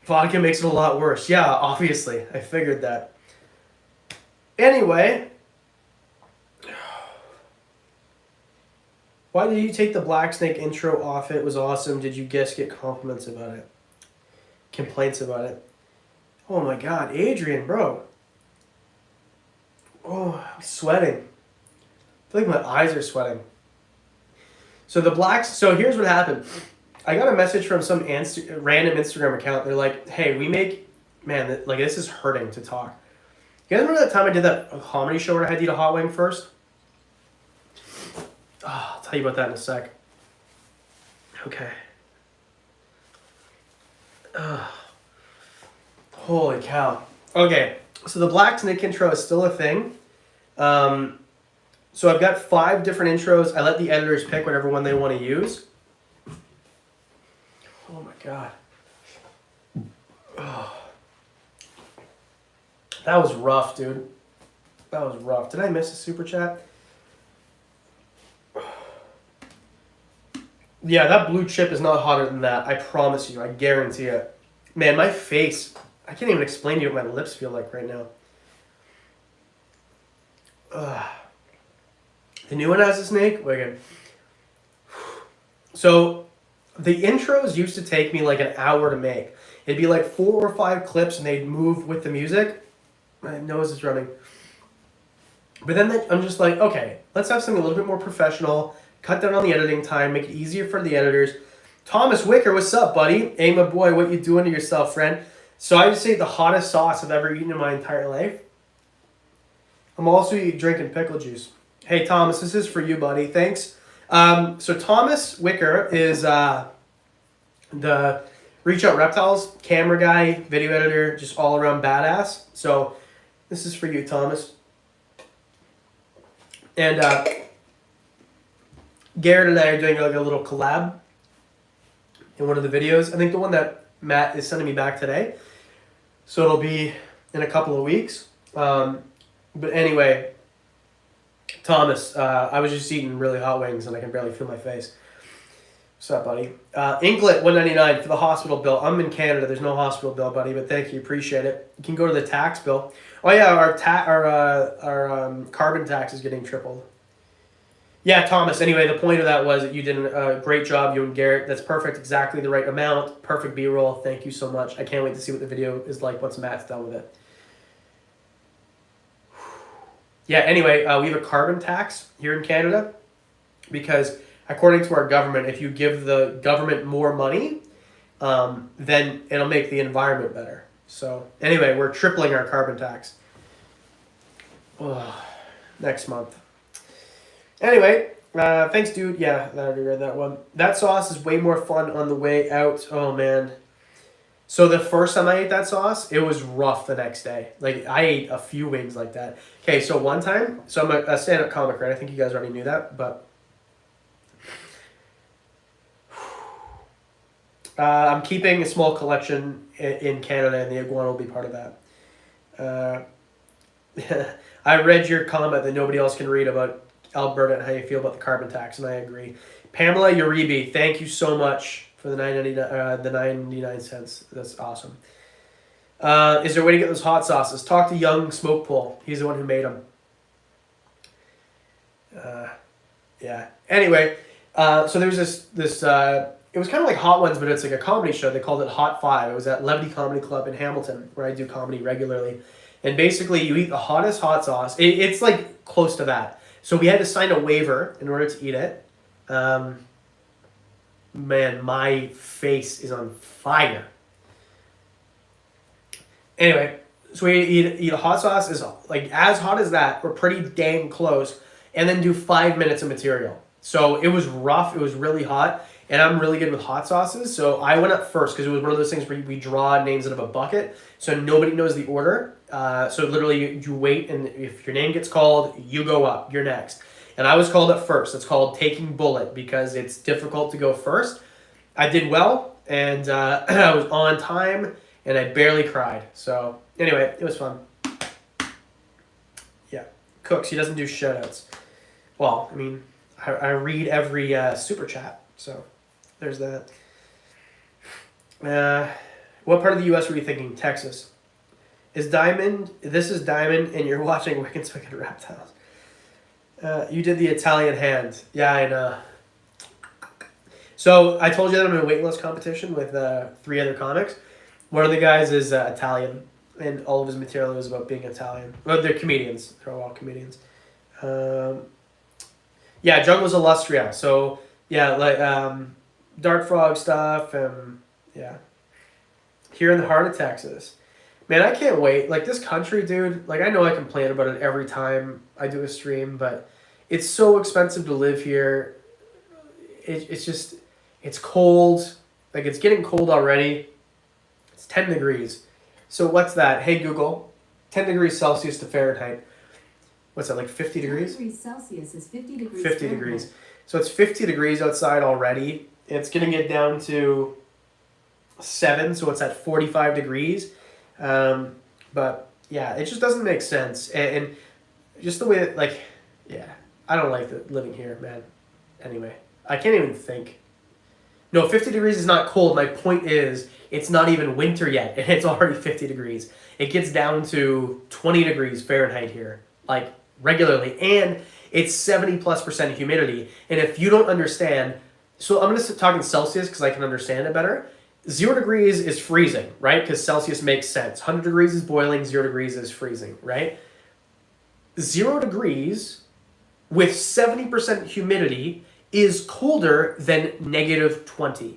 Vodka makes it a lot worse. Yeah, obviously. I figured that. Anyway. Why did you take the Black Snake intro off? It was awesome. Did you guys get compliments about it? Complaints about it? Oh my God. Adrian, bro. Oh, I'm sweating. I feel like my eyes are sweating. So here's what happened. I got a message from some random Instagram account. They're like, hey, this is hurting to talk. You guys remember that time I did that comedy show where I had to eat a hot wing first? Oh, I'll tell you about that in a sec. Okay. Holy cow. Okay, so the Black Snake intro is still a thing. So I've got 5 different intros. I let the editors pick whatever one they want to use. Oh my God. Oh. That was rough, dude. That was rough. Did I miss a super chat? Yeah, that blue chip is not hotter than that. I promise you. I guarantee it. Man, my face. I can't even explain to you what my lips feel like right now. The new one has a snake? Wicked. So, the intros used to take me like an hour to make. It'd be like 4 or 5 clips and they'd move with the music. My nose is running. But then I'm just like, okay, let's have something a little bit more professional. Cut down on the editing time. Make it easier for the editors. Thomas Wicker, what's up, buddy? Hey, my boy, what you doing to yourself, friend? So I just ate the hottest sauce I've ever eaten in my entire life. I'm also drinking pickle juice. Hey, Thomas, this is for you, buddy. Thanks. So Thomas Wicker is the Reach Out Reptiles camera guy, video editor, just all around badass. So this is for you, Thomas. And Garrett and I are doing like a little collab in one of the videos. I think the one that Matt is sending me back today. So it'll be in a couple of weeks. But anyway, Thomas, I was just eating really hot wings and I can barely feel my face. What's up, buddy? Inklet $1.99 for the hospital bill. I'm in Canada. There's no hospital bill, buddy, but thank you. Appreciate it. You can go to the tax bill. Oh yeah, our carbon tax is getting tripled. Yeah, Thomas. Anyway, the point of that was that you did a great job, you and Garrett. That's perfect. Exactly the right amount. Perfect B-roll. Thank you so much. I can't wait to see what the video is like once Matt's done with it. Yeah, anyway, we have a carbon tax here in Canada because according to our government, if you give the government more money, then it'll make the environment better. So anyway, we're tripling our carbon tax. Next month. Anyway, thanks, dude. Yeah, I already read that one. That sauce is way more fun on the way out. Oh, man. So the first time I ate that sauce, it was rough the next day. Like, I ate a few wings like that. Okay, so one time, so I'm a stand-up comic, right? I think you guys already knew that, but I'm keeping a small collection in Canada, and the iguana will be part of that. I read your comment that nobody else can read about Alberta and how you feel about the carbon tax, and I agree. Pamela Uribe, thank you so much for the 99 cents. That's awesome. Is there a way to get those hot sauces? Talk to Young Smoke Pole. He's the one who made them. Yeah. Anyway, so there's this it was kind of like Hot Ones, but it's like a comedy show. They called it Hot 5. It was at Levity Comedy Club in Hamilton, where I do comedy regularly. And basically, you eat the hottest hot sauce. It's like close to that. So we had to sign a waiver in order to eat it. Man, my face is on fire. Anyway, so we eat a hot sauce is like as hot as that, or pretty dang close, and then do 5 minutes of material. So it was rough. It was really hot, and I'm really good with hot sauces. So I went up first because it was one of those things where we draw names out of a bucket, so nobody knows the order. So literally you wait, and if your name gets called, you go up. You're next. And I was called up first. It's called taking bullet because it's difficult to go first. I did well, and I was on time, and I barely cried. So anyway, it was fun. Yeah. Cooks, he doesn't do shoutouts. Well, I mean, I read every super chat, so there's that. What part of the U.S. were you thinking? Texas. This is Diamond, and you're watching Wickens Wicked Reptiles. You did the Italian hand. Yeah, I know. So I told you that I'm in a weight loss competition with 3 other comics. One of the guys is Italian, and all of his material is about being Italian. Well, they're comedians. They're all comedians. Yeah, Jungle's Illustria. So yeah, like Dark Frog stuff, and yeah. Here in the heart of Texas. Man, I can't wait. Like, this country, dude, like, I know I complain about it every time I do a stream, but it's so expensive to live here. It's just, it's cold. Like, it's getting cold already. It's 10 degrees. So what's that? Hey, Google, 10 degrees Celsius to Fahrenheit. What's that, like 50 degrees? 10 degrees Celsius is 50 degrees 50 Fahrenheit. degrees. So it's 50 degrees outside already. It's going to get down to 7, so it's at 45 degrees. But yeah, it just doesn't make sense. And just the way that, like, yeah, I don't like living here, man. Anyway, I can't even think. No, 50 degrees is not cold. My point is, it's not even winter yet, and it's already 50 degrees. It gets down to 20 degrees Fahrenheit here, like, regularly. And it's 70+% humidity. And if you don't understand, so I'm going to talk in Celsius because I can understand it better. 0 degrees is freezing, right? Because Celsius makes sense. 100 degrees is boiling, 0 degrees is freezing, right? 0 degrees with 70% humidity is colder than -20.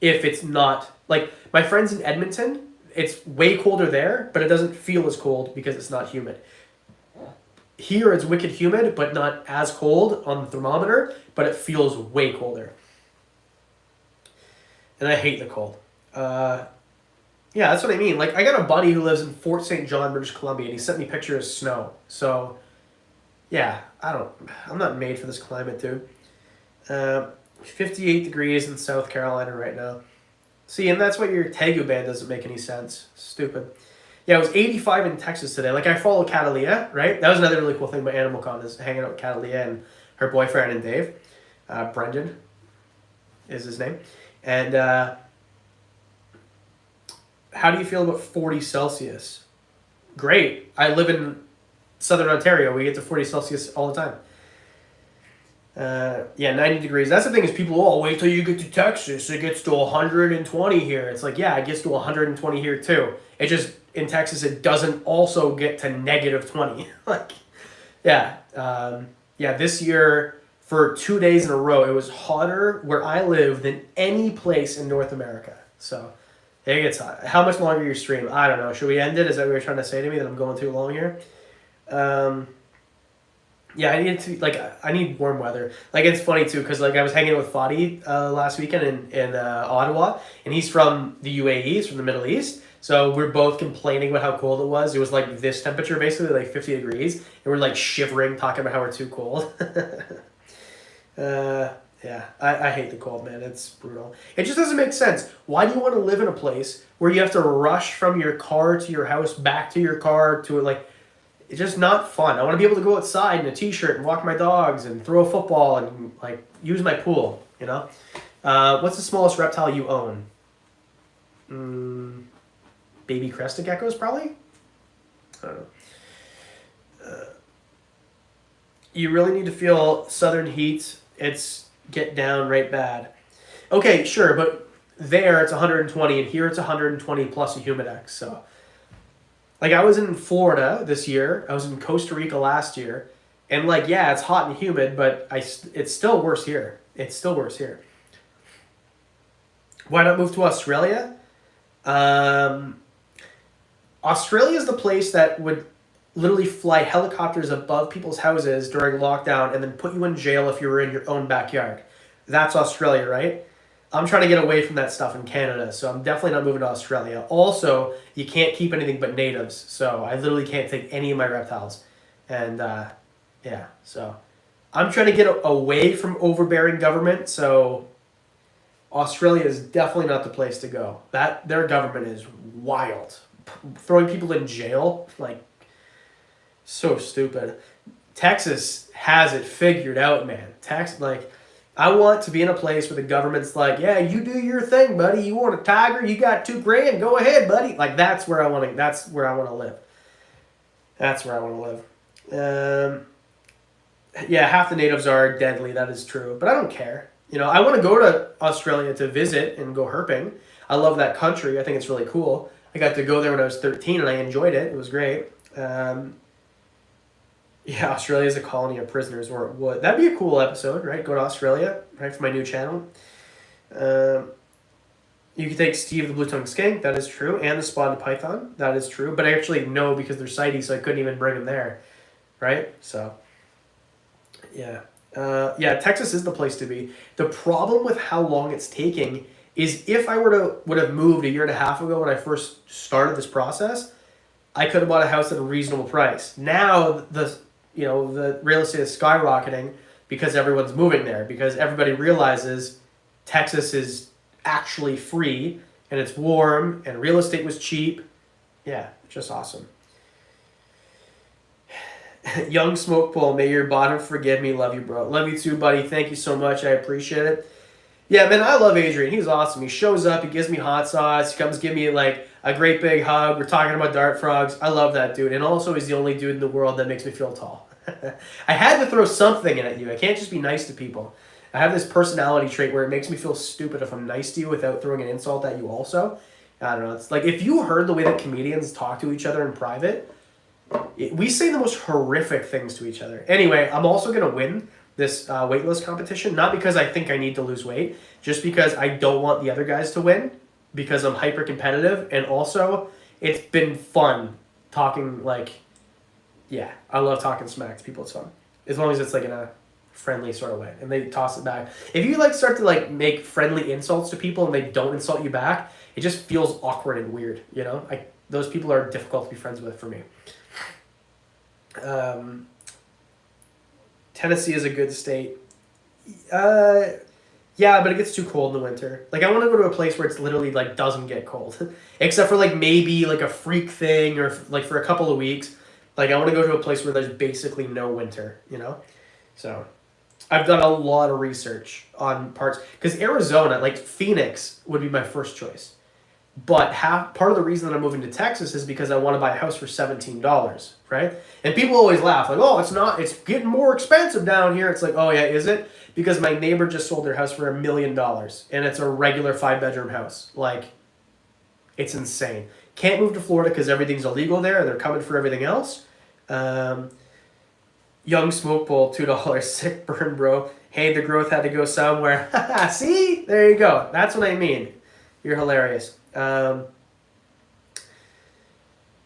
If it's not, like, my friends in Edmonton, it's way colder there, but it doesn't feel as cold because it's not humid. Here it's wicked humid, but not as cold on the thermometer, but it feels way colder. And I hate the cold. Yeah, that's what I mean. Like, I got a buddy who lives in Fort St. John, British Columbia, and he sent me pictures of snow. So, yeah, I'm not made for this climate, dude. 58 degrees in South Carolina right now. See, and that's why your Tegu band doesn't make any sense. Stupid. Yeah, it was 85 in Texas today. Like, I follow Catalia, right? That was another really cool thing about Animal Con, is hanging out with Catalia and her boyfriend and Dave. Brendan is his name. And how do you feel about 40 Celsius? Great. I live in Southern Ontario. We get to 40 Celsius all the time. 90 degrees. That's the thing, is people, wait till you get to Texas. It gets to 120 here. It's like, yeah, it gets to 120 here too. It just, in Texas, it doesn't also get to negative 20. Like, yeah. This year, for 2 days in a row, it was hotter where I live than any place in North America. So, it gets hot. How much longer your stream? I don't know. Should we end it? Is that what you're trying to say to me, that I'm going too long here? Yeah, I need warm weather. Like, it's funny too, because like I was hanging out with Fadi last weekend in Ottawa, and he's from the UAE, he's from the Middle East. So we're both complaining about how cold it was. It was like this temperature, basically, like 50 degrees, and we're like shivering, talking about how we're too cold. I hate the cold, man. It's brutal. It just doesn't make sense. Why do you want to live in a place where you have to rush from your car to your house, back to your car, to like... It's just not fun. I want to be able to go outside in a t-shirt and walk my dogs and throw a football and like use my pool, you know? What's the smallest reptile you own? Baby crested geckos, probably? I don't know. You really need to feel southern heat. It's get down right bad. Okay, sure, but there it's 120 and here it's 120 plus a humidex, so... Like, I was in Florida this year. I was in Costa Rica last year. And, like, yeah, it's hot and humid, but it's still worse here. It's still worse here. Why not move to Australia? Australia is the place that would literally fly helicopters above people's houses during lockdown and then put you in jail if you were in your own backyard. That's Australia, right? I'm trying to get away from that stuff in Canada, so I'm definitely not moving to Australia. Also, you can't keep anything but natives, so I literally can't take any of my reptiles. And, so I'm trying to get away from overbearing government, so Australia is definitely not the place to go. Their government is wild. Throwing people in jail, like, so stupid. Texas has it figured out, man. I want to be in a place where the government's like, yeah, you do your thing, buddy. You want a tiger? You got $2,000? Go ahead, buddy. Like, that's where I want to live. That's where I want to live. Half the natives are deadly. That is true. But I don't care. You know, I want to go to Australia to visit and go herping. I love that country. I think it's really cool. I got to go there when I was 13 and I enjoyed it. It was great. Australia is a colony of prisoners, or it would. That'd be a cool episode, right? Go to Australia, right, for my new channel. You can take Steve the Blue-tongued Skink, that is true, and the Spotted Python, that is true. But I actually know because they're CITES, so I couldn't even bring them there, right? So, Texas is the place to be. The problem with how long it's taking is if I would have moved a year and a half ago when I first started this process, I could have bought a house at a reasonable price. Now the real estate is skyrocketing because everyone's moving there, because everybody realizes Texas is actually free and it's warm and real estate was cheap. Yeah, just awesome. Young Smoke Pool, may your bottom forgive me. Love you, bro. Love you too, buddy. Thank you so much. I appreciate it. Yeah, man, I love Adrian. He's awesome. He shows up. He gives me hot sauce. He comes give me, like, a great big hug. We're talking about dart frogs. I love that dude. And also, he's the only dude in the world that makes me feel tall. I had to throw something in at you. I can't just be nice to people. I have this personality trait where it makes me feel stupid if I'm nice to you without throwing an insult at you also. I don't know. It's like, if you heard the way that comedians talk to each other in private, we say the most horrific things to each other. Anyway, I'm also going to win this weightless competition, not because I think I need to lose weight, just because I don't want the other guys to win, because I'm hyper competitive, and also it's been fun talking, like, I love talking smack to people. It's fun, as long as it's like in a friendly sort of way and they toss it back. If you like start to like make friendly insults to people and they don't insult you back, it just feels awkward and weird, you know? Those people are difficult to be friends with for me. Tennessee is a good state. Yeah, but it gets too cold in the winter. Like, I want to go to a place where it's literally, like, doesn't get cold. Except for, like, maybe, like, a freak thing or, like, for a couple of weeks. Like, I want to go to a place where there's basically no winter, you know? So, I've done a lot of research on parts. Because Arizona, like, Phoenix would be my first choice. But part of the reason that I'm moving to Texas is because I want to buy a house for $17, right? And people always laugh, like, oh, it's getting more expensive down here. It's like, oh, yeah, is it? Because my neighbor just sold their house for $1 million, and it's a regular 5-bedroom house. Like, it's insane. Can't move to Florida because everything's illegal there, and they're coming for everything else. Young Smoke Bowl, $2. Sick burn, bro. Hey, the growth had to go somewhere. See? There you go. That's what I mean. You're hilarious.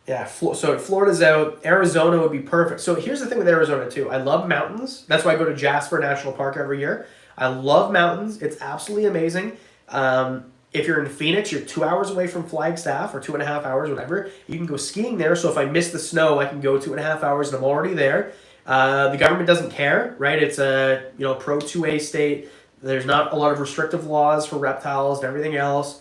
Yeah, so Florida's out. Arizona would be perfect. So here's the thing with Arizona, too. I love mountains. That's why I go to Jasper National Park every year. I love mountains. It's absolutely amazing. If you're in Phoenix, you're 2 hours away from Flagstaff, or 2.5 hours, whatever. You can go skiing there. So if I miss the snow, I can go 2.5 hours and I'm already there. The government doesn't care, right? It's a pro 2A state. There's not a lot of restrictive laws for reptiles and everything else.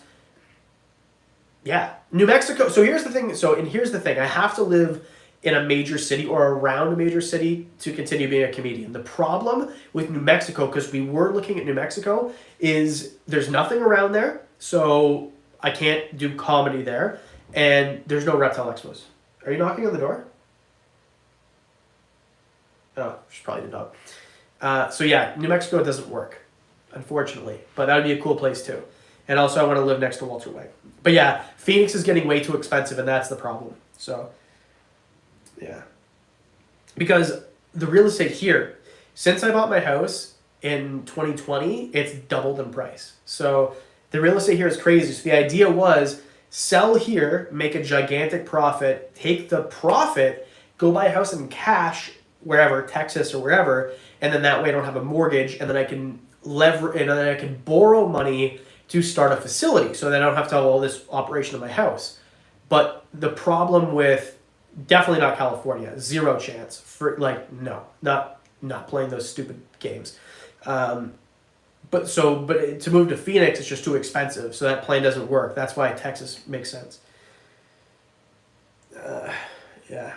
Yeah, New Mexico. So here's the thing. Here's the thing. I have to live in a major city or around a major city to continue being a comedian. The problem with New Mexico, because we were looking at New Mexico, is there's nothing around there. So I can't do comedy there. And there's no reptile expos. Are you knocking on the door? Oh, she's probably the dog. So yeah, New Mexico doesn't work, unfortunately. But that would be a cool place too. And also I want to live next to Walter White. But yeah, Phoenix is getting way too expensive, and that's the problem. So, yeah. Because the real estate here, since I bought my house in 2020, it's doubled in price. So the real estate here is crazy. So the idea was sell here, make a gigantic profit, take the profit, go buy a house in cash wherever, Texas or wherever, and then that way I don't have a mortgage, and then I can borrow money to start a facility, so that I don't have to have all this operation in my house. But the problem with definitely not California, zero chance for no, not playing those stupid games. But to move to Phoenix, it's just too expensive, so that plan doesn't work. That's why Texas makes sense. Yeah,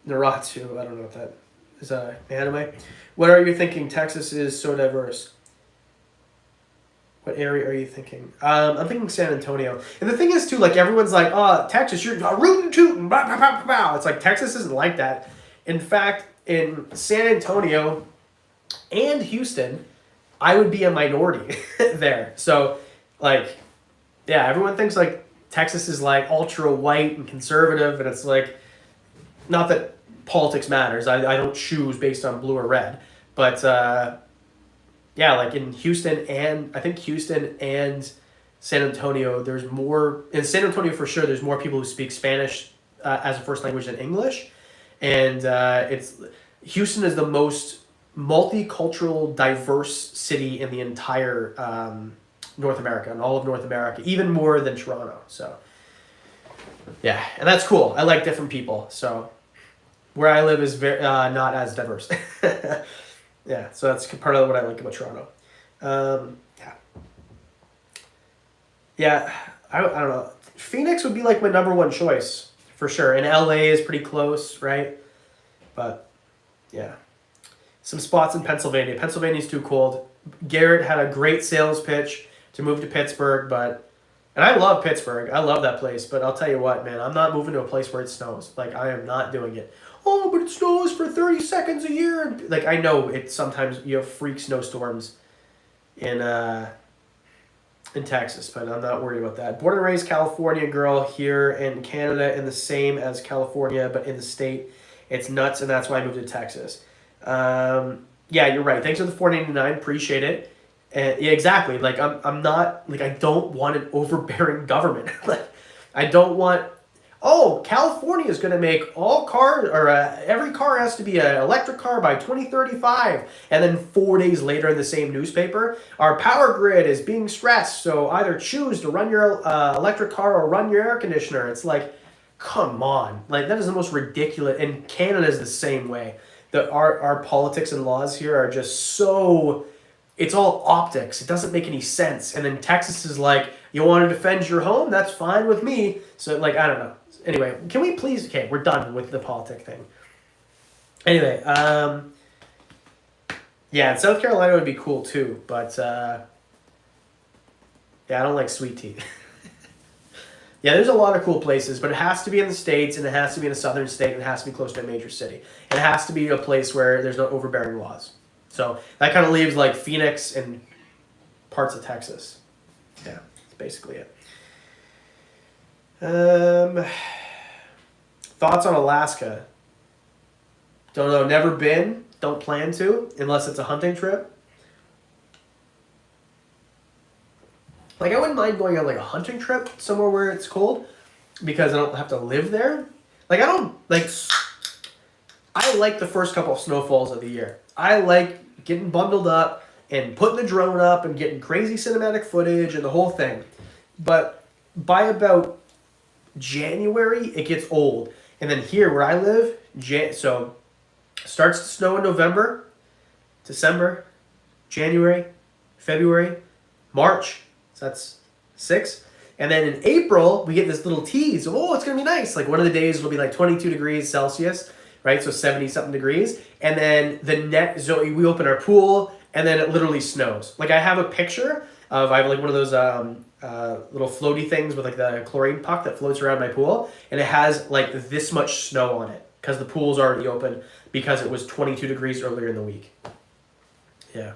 Naruto. I don't know what that is. Anime. What are you thinking? Texas is so diverse. What area are you thinking? I'm thinking San Antonio. And the thing is, too, like, everyone's like, oh, Texas, you're rootin' tootin', blah, blah, blah, blah. It's like, Texas isn't like that. In fact, in San Antonio and Houston, I would be a minority there. So, like, yeah, everyone thinks, like, Texas is, like, ultra white and conservative, and it's, like, not that politics matters. I don't choose based on blue or red. But, yeah, like in Houston and San Antonio, there's more. In San Antonio, for sure, there's more people who speak Spanish as a first language than English. And Houston is the most multicultural, diverse city in the entire North America, and all of North America, even more than Toronto. So, yeah, and that's cool. I like different people. So, where I live is very not as diverse. Yeah, so that's part of what I like about Toronto. Yeah, I don't know. Phoenix would be like my number one choice for sure. And LA is pretty close, right? But yeah, some spots in Pennsylvania. Pennsylvania's too cold. Garrett had a great sales pitch to move to Pittsburgh, and I love Pittsburgh. I love that place. But I'll tell you what, man, I'm not moving to a place where it snows. Like, I am not doing it. Oh, but it snows for 30 seconds a year. Like, I know sometimes you have freak snowstorms in Texas, but I'm not worried about that. Born and raised California girl here in Canada, and the same as California, but in the state. It's nuts, and that's why I moved to Texas. Yeah, you're right. Thanks for the $4.99. Appreciate it. And yeah, exactly. Like, I'm not, like, I don't want an overbearing government. Like, I don't want. Oh, California is going to make all cars, or every car has to be an electric car by 2035. And then 4 days later in the same newspaper, our power grid is being stressed, so either choose to run your electric car or run your air conditioner. It's like, come on. Like, that is the most ridiculous. And Canada is the same way. our politics and laws here are just so, it's all optics. It doesn't make any sense. And then Texas is like, you want to defend your home? That's fine with me. So like, I don't know. Anyway, can we please, okay, we're done with the politic thing. Anyway, yeah, and South Carolina would be cool too, but yeah, I don't like sweet tea. Yeah, there's a lot of cool places, but it has to be in the States, and it has to be in a southern state, and it has to be close to a major city. And it has to be a place where there's no overbearing laws. So that kind of leaves like Phoenix and parts of Texas. Yeah, that's basically it. Thoughts on Alaska? Don't know, never been, don't plan to, unless it's a hunting trip. Like, I wouldn't mind going on like a hunting trip somewhere where it's cold, because I don't have to live there. Like, I like the first couple of snowfalls of the year. I like getting bundled up and putting the drone up and getting crazy cinematic footage and the whole thing. But by about January, it gets old. And then here where I live, so starts to snow in November, December, January, February, March. So that's 6. And then in April, we get this little tease of, oh, it's going to be nice. Like one of the days will be like 22 degrees Celsius, right? So 70-something degrees. And then so we open our pool, and then it literally snows. Like I have a picture of, I have like one of those little floaty things with like the chlorine puck that floats around my pool. And it has like this much snow on it because the pool's already open because it was 22 degrees earlier in the week. Yeah.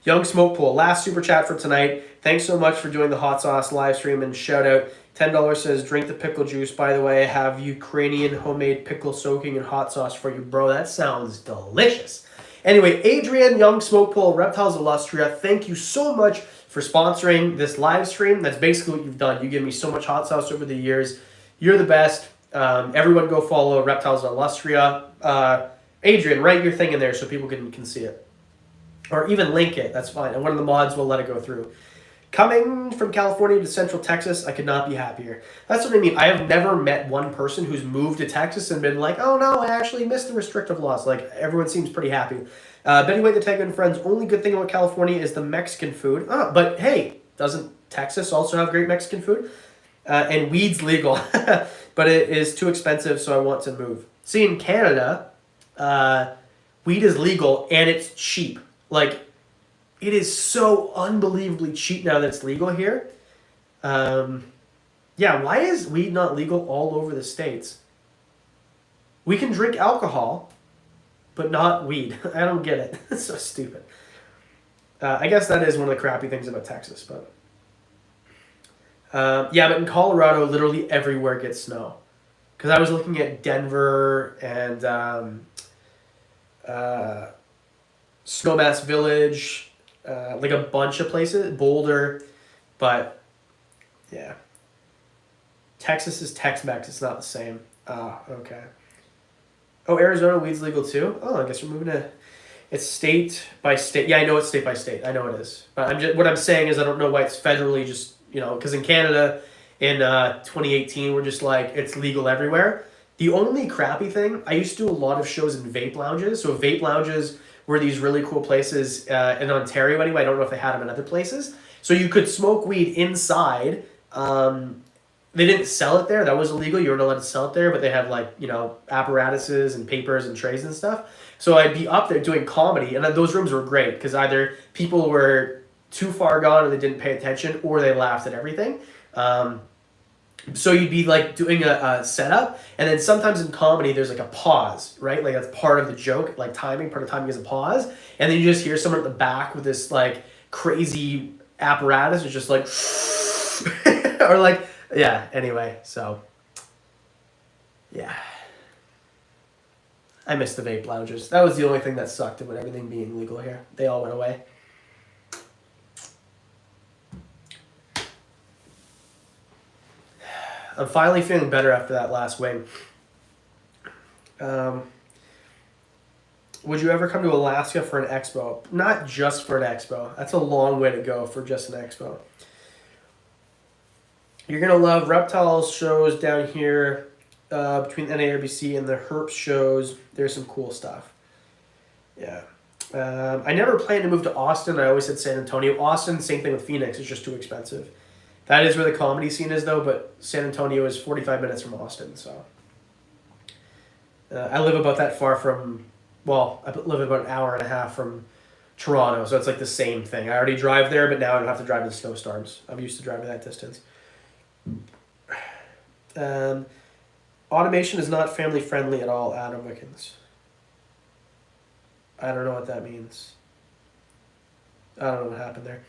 Young Smoke Pool, last super chat for tonight. Thanks so much for doing the hot sauce live stream, and shout out. $10 says, drink the pickle juice. By the way, I have Ukrainian homemade pickle soaking in hot sauce for you, bro. That sounds delicious. Anyway, Adrian, Young Smoke Pool, Reptiles Illustria, thank you so much for sponsoring this live stream. That's basically what you've done. You give me so much hot sauce over the years. You're the best. Everyone go follow Reptiles Illustria. Adrian, write your thing in there so people can see it. Or even link it, that's fine. And one of the mods will let it go through. Coming from California to Central Texas, I could not be happier. That's what I mean. I have never met one person who's moved to Texas and been like, oh no, I actually missed the restrictive laws. Like, everyone seems pretty happy. Betty White the Tango and Friends, only good thing about California is the Mexican food. But hey, doesn't Texas also have great Mexican food? And weed's legal, but it is too expensive, so I want to move. See, in Canada, weed is legal and it's cheap. Like, it is so unbelievably cheap now that it's legal here. Yeah, why is weed not legal all over the States? We can drink alcohol, but not weed. I don't get it. It's so stupid. I guess that is one of the crappy things about Texas, but... yeah, but in Colorado, literally everywhere gets snow. Because I was looking at Denver and Snowmass Village, like a bunch of places, Boulder, but yeah. Texas is Tex-Mex, it's not the same. Okay. Oh, Arizona, weed's legal too? Oh, I guess we're moving to... It's state by state. Yeah, I know it's state by state. I know it is. But what I'm saying is I don't know why it's federally just, because in Canada in 2018, we're just like, it's legal everywhere. The only crappy thing, I used to do a lot of shows in vape lounges. So vape lounges were these really cool places in Ontario anyway. I don't know if they had them in other places. So you could smoke weed inside. They didn't sell it there. That was illegal. You weren't allowed to sell it there, but they had like, apparatuses and papers and trays and stuff. So I'd be up there doing comedy, and those rooms were great because either people were too far gone and they didn't pay attention, or they laughed at everything. So you'd be like doing a setup, and then sometimes in comedy there's like a pause, right? Like that's part of the joke, like timing. Part of timing is a pause, and then you just hear someone at the back with this like crazy apparatus. It's just like, or like, yeah. Anyway, so yeah, I miss the vape lounges. That was the only thing that sucked about everything being legal here. They all went away. I'm finally feeling better after that last wing. Would you ever come to Alaska for an expo? Not just for an expo. That's a long way to go for just an expo. You're going to love Reptiles shows down here between NARBC and the Herp shows. There's some cool stuff. Yeah. I never planned to move to Austin. I always said San Antonio. Austin, same thing with Phoenix. It's just too expensive. That is where the comedy scene is, though, but San Antonio is 45 minutes from Austin, so. I live about that far from, well, I live about an hour and a half from Toronto, so it's like the same thing. I already drive there, but now I don't have to drive in snowstorms. I'm used to driving that distance. Automation is not family friendly at all, Adam Wickens. I don't know what that means. I don't know what happened there.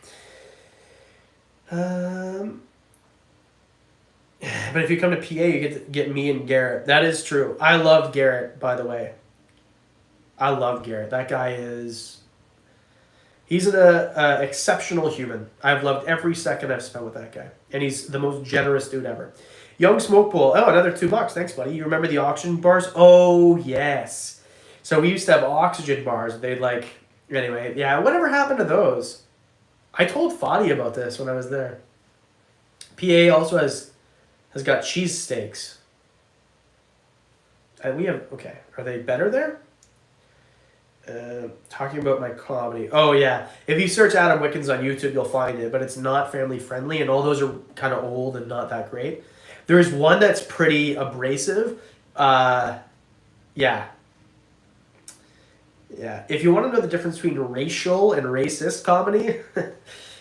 But if you come to PA, you get to get me and Garrett. That is true. I love Garrett, by the way. I love Garrett. That guy is... He's an exceptional human. I've loved every second I've spent with that guy. And he's the most generous dude ever. Young Smoke Pool. Oh, another $2. Thanks, buddy. You remember the oxygen bars? Oh, yes. So we used to have oxygen bars. They'd like... Anyway, yeah, whatever happened to those? I told Fadi about this when I was there. PA also has got cheese steaks. And we have... Okay. Are they better there? Talking about my comedy. Oh, yeah. If you search Adam Wickens on YouTube, you'll find it. But it's not family friendly. And all those are kind of old and not that great. There's one that's pretty abrasive. Yeah. Yeah. If you want to know the difference between racial and racist comedy,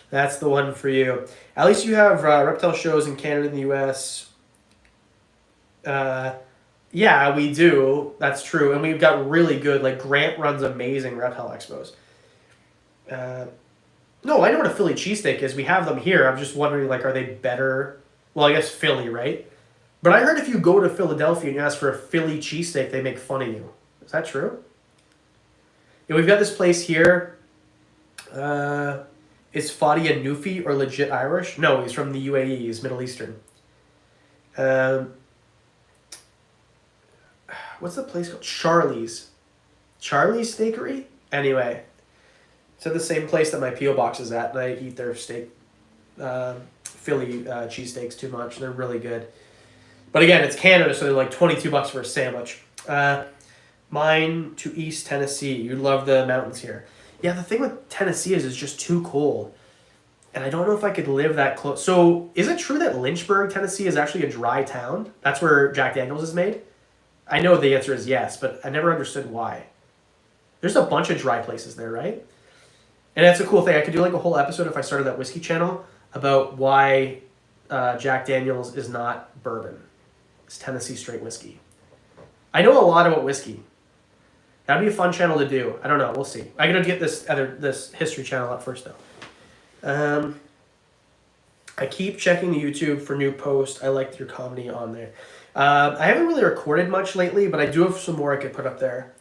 that's the one for you. At least you have reptile shows in Canada and the US. Yeah, we do. That's true. And we've got really good, like Grant runs amazing reptile expos. No, I know what a Philly cheesesteak is. We have them here. I'm just wondering, like, are they better? Well, I guess Philly, right? But I heard if you go to Philadelphia and you ask for a Philly cheesesteak, they make fun of you. Is that true? Yeah, we've got this place here. Is Fadi a Newfie or legit Irish? No, he's from the UAE. He's Middle Eastern. What's the place called? Charlie's. Charlie's Steakery? Anyway. It's at the same place that my P.O. box is at, and I eat their steak, Philly cheesesteaks too much. They're really good. But again, it's Canada, so they're like $22 for a sandwich. Mine to East Tennessee. You love the mountains here. Yeah, the thing with Tennessee is it's just too cold. And I don't know if I could live that close. So, is it true that Lynchburg, Tennessee is actually a dry town? That's where Jack Daniels is made? I know the answer is yes, but I never understood why. There's a bunch of dry places there, right? And that's a cool thing. I could do like a whole episode if I started that whiskey channel about why Jack Daniels is not bourbon. It's Tennessee straight whiskey. I know a lot about whiskey. That'd be a fun channel to do. I don't know. We'll see. I gotta get this history channel up first though. I keep checking the YouTube for new posts. I liked your comedy on there. I haven't really recorded much lately, but I do have some more I could put up there.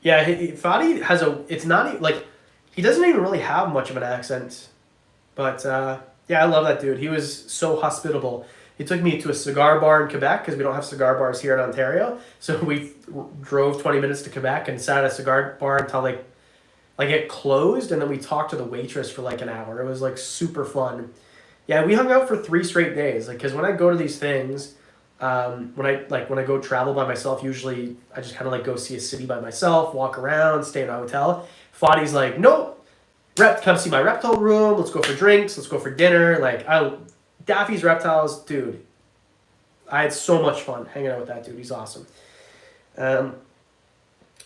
Yeah, Fadi has it's not, like, he doesn't even really have much of an accent. But, yeah, I love that dude. He was so hospitable. He took me to a cigar bar in Quebec, because we don't have cigar bars here in Ontario. So we drove 20 minutes to Quebec and sat at a cigar bar until, like it closed, and then we talked to the waitress for, like, an hour. It was, like, super fun. Yeah, we hung out for 3 straight days. Like, because when I go to these things... when I go travel by myself, usually I just kind of like go see a city by myself, walk around, stay in a hotel. Fadi's like, nope, come see my reptile room. Let's go for drinks. Let's go for dinner. Like, Daffy's Reptiles, dude. I had so much fun hanging out with that dude. He's awesome.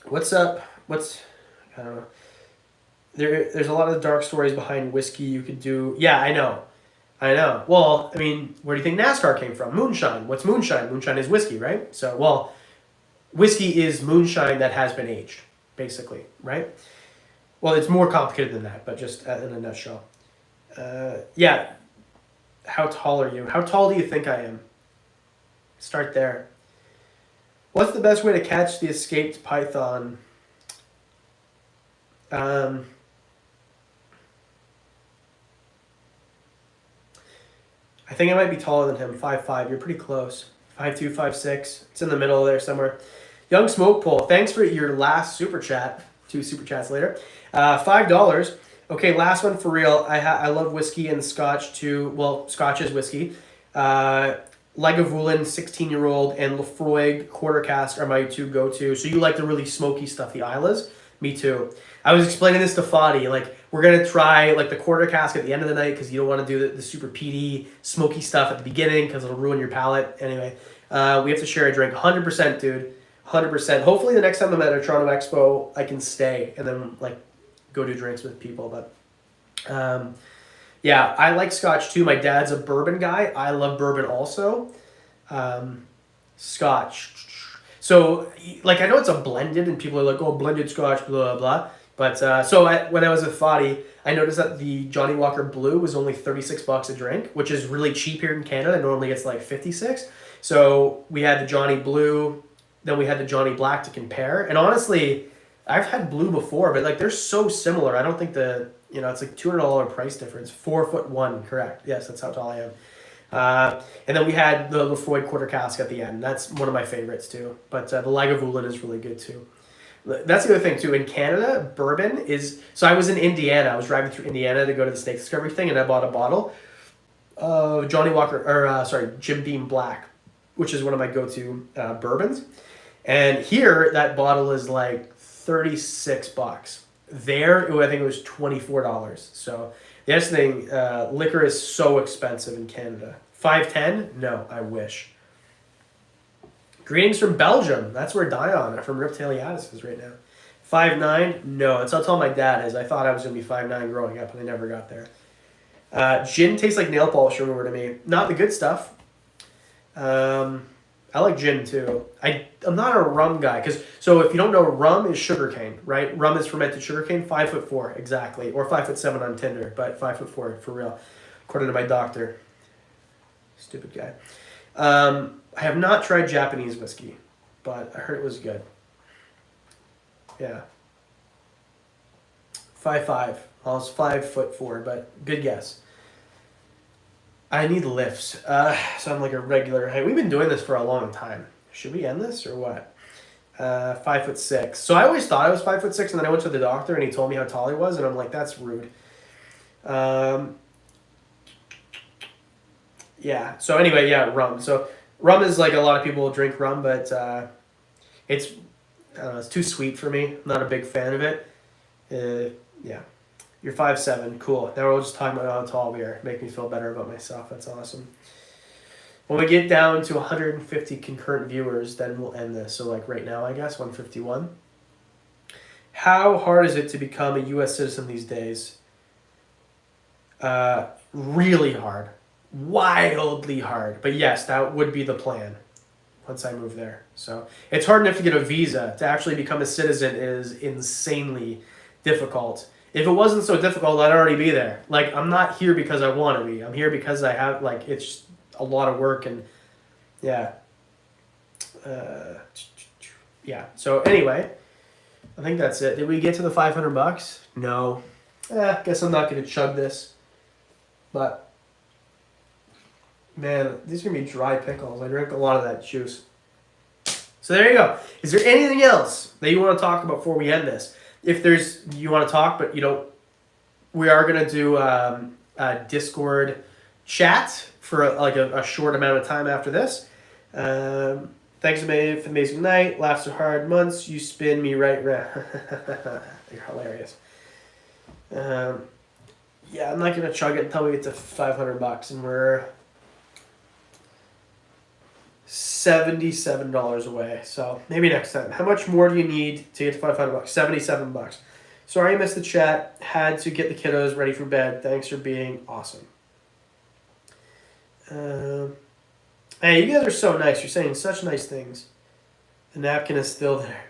What's up? I don't know. There's a lot of dark stories behind whiskey you could do. Yeah, I know. Well, I mean, where do you think NASCAR came from? Moonshine. What's moonshine? Moonshine is whiskey, right? So, well, whiskey is moonshine that has been aged, basically, right? Well, it's more complicated than that, but just in a nutshell. Yeah. How tall are you? How tall do you think I am? Start there. What's the best way to catch the escaped python? I think I might be taller than him, 5'5". You're pretty close. 5'2", 5'6". It's in the middle there somewhere. Young Smoke Pole, thanks for your last super chat. 2 super chats later. $5. Okay, last one for real. I love whiskey and Scotch too. Well, Scotch is whiskey. Lagavulin 16-year-old and Lefroy quarter cask are my two go-to. So you like the really smoky stuff, the Islas? Me too. I was explaining this to Fadi. Like, we're going to try like the quarter cask at the end of the night because you don't want to do the super peaty, smoky stuff at the beginning because it'll ruin your palate. Anyway, we have to share a drink. 100%, dude. 100%. Hopefully the next time I'm at a Toronto Expo, I can stay and then like go do drinks with people. But yeah, I like Scotch too. My dad's a bourbon guy. I love bourbon also. Scotch. So, like, I know it's a blended, and people are like, oh, blended Scotch, blah, blah, blah. But, when I was with Fadi, I noticed that the Johnny Walker Blue was only $36 a drink, which is really cheap here in Canada. Normally it's like 56. So, we had the Johnny Blue, then we had the Johnny Black to compare. And honestly, I've had Blue before, but, like, they're so similar. I don't think it's like $200 price difference. 4'1", correct. Yes, that's how tall I am. And then we had the Lefroy quarter cask at the end. That's one of my favorites too. But the Lagavulin is really good too. That's the other thing too. In Canada, bourbon is... So I was in Indiana. I was driving through Indiana to go to the Snake Discovery thing, and I bought a bottle of Jim Beam Black, which is one of my go-to bourbons. And here, that bottle is like $36. There, I think it was $24. So... The other thing, liquor is so expensive in Canada. $5.10? No, I wish. Greetings from Belgium. That's where Dion from Reptiles is right now. 5'9"? No, that's how tall my dad is. I thought I was going to be 5'9" growing up, and I never got there. Gin tastes like nail polish over to me. Not the good stuff. I like gin too. I'm not a rum guy so if you don't know, rum is sugarcane, right? Rum is fermented sugarcane. 5'4", exactly, or 5'7" on Tinder, but 5'4" for real, according to my doctor. Stupid guy. I have not tried Japanese whiskey, but I heard it was good. Yeah. 5'5". I was 5'4", but good guess. I need lifts, so I'm like a regular height. We've been doing this for a long time. Should we end this or what? 5'6". So I always thought I was 5'6", and then I went to the doctor and he told me how tall he was, and I'm like, that's rude. Yeah. So anyway, yeah, rum. So rum is like a lot of people drink rum, but it's too sweet for me. I'm not a big fan of it. Yeah. You're 5'7", cool. Now we're just talking about how tall we are. Make me feel better about myself. That's awesome. When we get down to 150 concurrent viewers, then we'll end this. So like right now, I guess, 151. How hard is it to become a U.S. citizen these days? Really hard. Wildly hard. But yes, that would be the plan once I move there. So it's hard enough to get a visa. To actually become a citizen is insanely difficult. If it wasn't so difficult, I'd already be there. Like, I'm not here because I want to be. I'm here because I have, like, it's a lot of work and, yeah. Yeah. So, anyway, I think that's it. Did we get to the $500? No. Guess I'm not going to chug this. But, man, these are going to be dry pickles. I drank a lot of that juice. So, there you go. Is there anything else that you want to talk about before we end this? If you want to talk, but you don't, we are going to do a Discord chat for a short amount of time after this. Thanks for an amazing night. Laughs are hard months. You spin me right round. You're hilarious. Yeah, I'm not going to chug it until we get to $500, and we're $77 away. So maybe next time. How much more do you need to get to $500? $77. Sorry I missed the chat. Had to get the kiddos ready for bed. Thanks for being awesome. Hey, you guys are so nice. You're saying such nice things. The napkin is still there.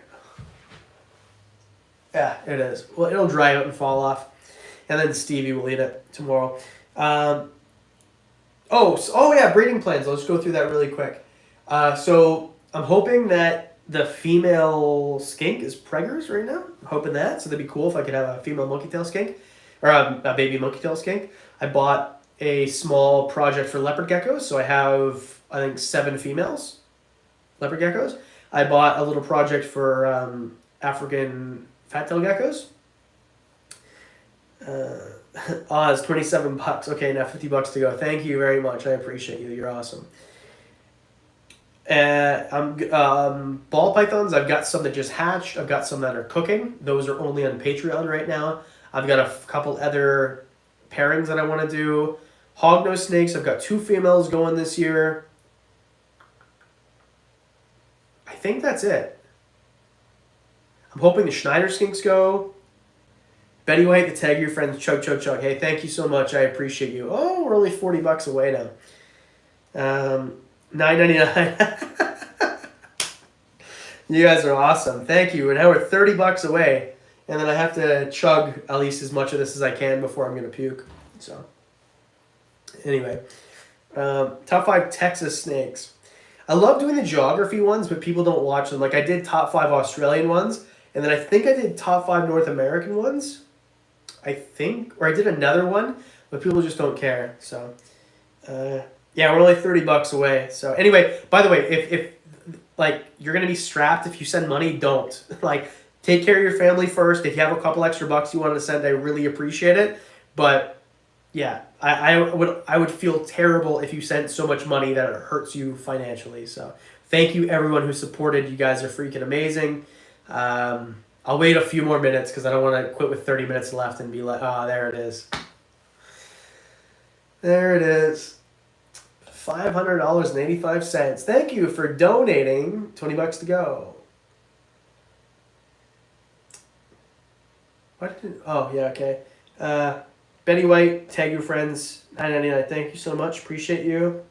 Yeah, it is. Well, it'll dry out and fall off. And then Stevie will eat it tomorrow. Oh yeah, breeding plans. I'll just go through that really quick. So I'm hoping that the female skink is preggers right now. I'm hoping that. So that'd be cool if I could have a female monkey tail skink. Or a baby monkey tail skink. I bought a small project for leopard geckos. So I have, I think, 7 females leopard geckos. I bought a little project for African fat-tail geckos. It's $27. Okay, now $50 to go. Thank you very much. I appreciate you. You're awesome. Ball pythons, I've got some that just hatched. I've got some that are cooking. Those are only on Patreon right now. I've got a couple other pairings that I want to do. Hognose snakes, I've got 2 females going this year. I think that's it. I'm hoping the Schneider skinks go. Betty White, the tag your friends, chug, chug, chug. Hey, thank you so much. I appreciate you. Oh, we're only $40 away now. $9.99. You guys are awesome. Thank you. And now we're $30 away. And then I have to chug at least as much of this as I can before I'm going to puke. So, anyway. Top 5 Texas snakes. I love doing the geography ones, but people don't watch them. Like, I did top 5 Australian ones. And then I think I did top 5 North American ones. I think. Or I did another one. But people just don't care. So, yeah, we're only $30 away. So, anyway, by the way, if like, you're going to be strapped if you send money, don't. Like, take care of your family first. If you have a couple extra bucks you want to send, I really appreciate it. But, yeah, I would feel terrible if you sent so much money that it hurts you financially. So, thank you, everyone who supported. You guys are freaking amazing. I'll wait a few more minutes because I don't want to quit with 30 minutes left and be like, oh, there it is. There it is. $500.85. Thank you for donating. $20 to go. What did? Oh yeah, okay. Betty White, tag your friends. $9.99. Thank you so much. Appreciate you.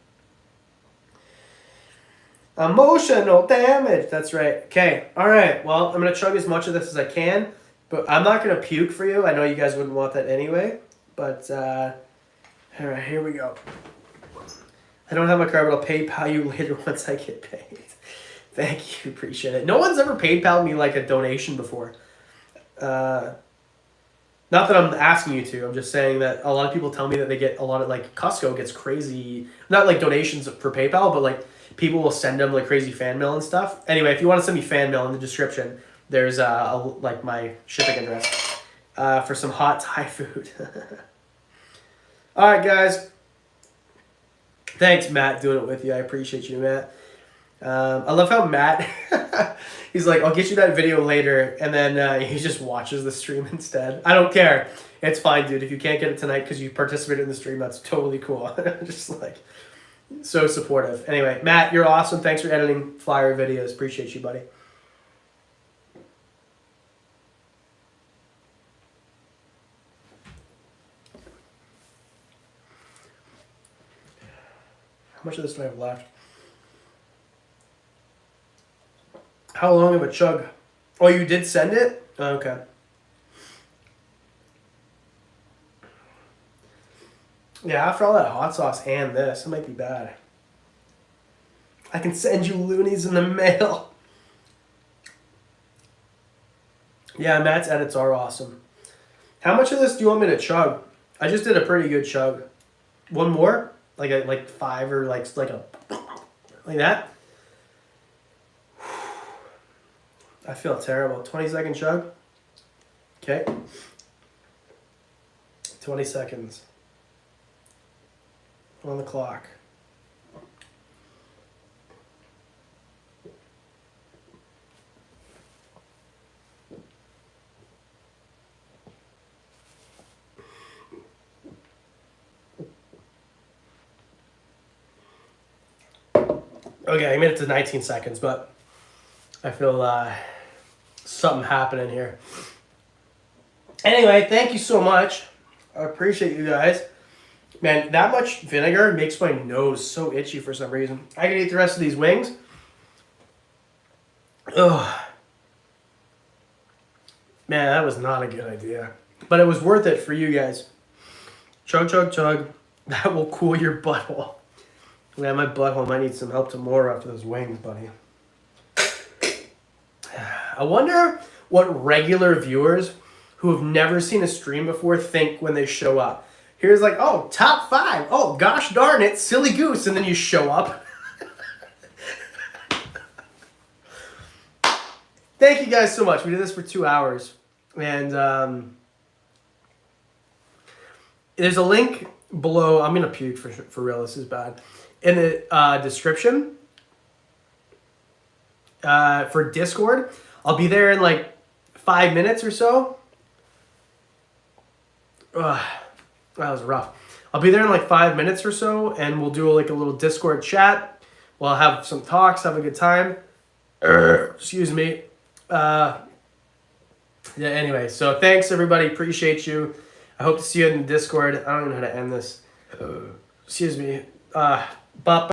Emotional damage. That's right. Okay. All right. Well, I'm gonna chug as much of this as I can, but I'm not gonna puke for you. I know you guys wouldn't want that anyway. But all right, here we go. I don't have my card, but I'll PayPal you later once I get paid. Thank you. Appreciate it. No one's ever PayPal'd me like a donation before. Not that I'm asking you to. I'm just saying that a lot of people tell me that they get a lot of, like, Costco gets crazy, not like donations for PayPal, but like people will send them like crazy fan mail and stuff. Anyway, if you want to send me fan mail, in the description, there's like my shipping address for some hot Thai food. All right, guys. Thanks, Matt, doing it with you. I appreciate you, Matt. I love how Matt, he's like, I'll get you that video later, and then he just watches the stream instead. I don't care. It's fine, dude. If you can't get it tonight because you participated in the stream, that's totally cool. Just like, so supportive. Anyway, Matt, you're awesome. Thanks for editing flyer videos. Appreciate you, buddy. How much of this do I have left? How long of a chug? Oh, you did send it? Oh, okay. Yeah, after all that hot sauce and this, it might be bad. I can send you loonies in the mail. Yeah, Matt's edits are awesome. How much of this do you want me to chug? I just did a pretty good chug. One more? Like 5 or like that? I feel terrible. 20-second chug. Okay. 20 seconds. On the clock. Okay, I made it to 19 seconds, but I feel something happening here. Anyway, thank you so much. I appreciate you guys. Man, that much vinegar makes my nose so itchy for some reason. I can eat the rest of these wings. Ugh. Man, that was not a good idea. But it was worth it for you guys. Chug, chug, chug. That will cool your butthole. Man, my butthole might need some help tomorrow after those wings, buddy. I wonder what regular viewers who have never seen a stream before think when they show up. Here's like, oh, top 5. Oh, gosh darn it, silly goose. And then you show up. Thank you guys so much. We did this for 2 hours. And there's a link below. I'm going to puke for real. This is bad. In the description for Discord. I'll be there in like 5 minutes or so. Ugh, that was rough. I'll be there in like 5 minutes or so, and we'll do like a little Discord chat. We'll have some talks, have a good time. Excuse me. Yeah, anyway, so thanks everybody. Appreciate you. I hope to see you in the Discord. I don't even know how to end this. Excuse me. Bop.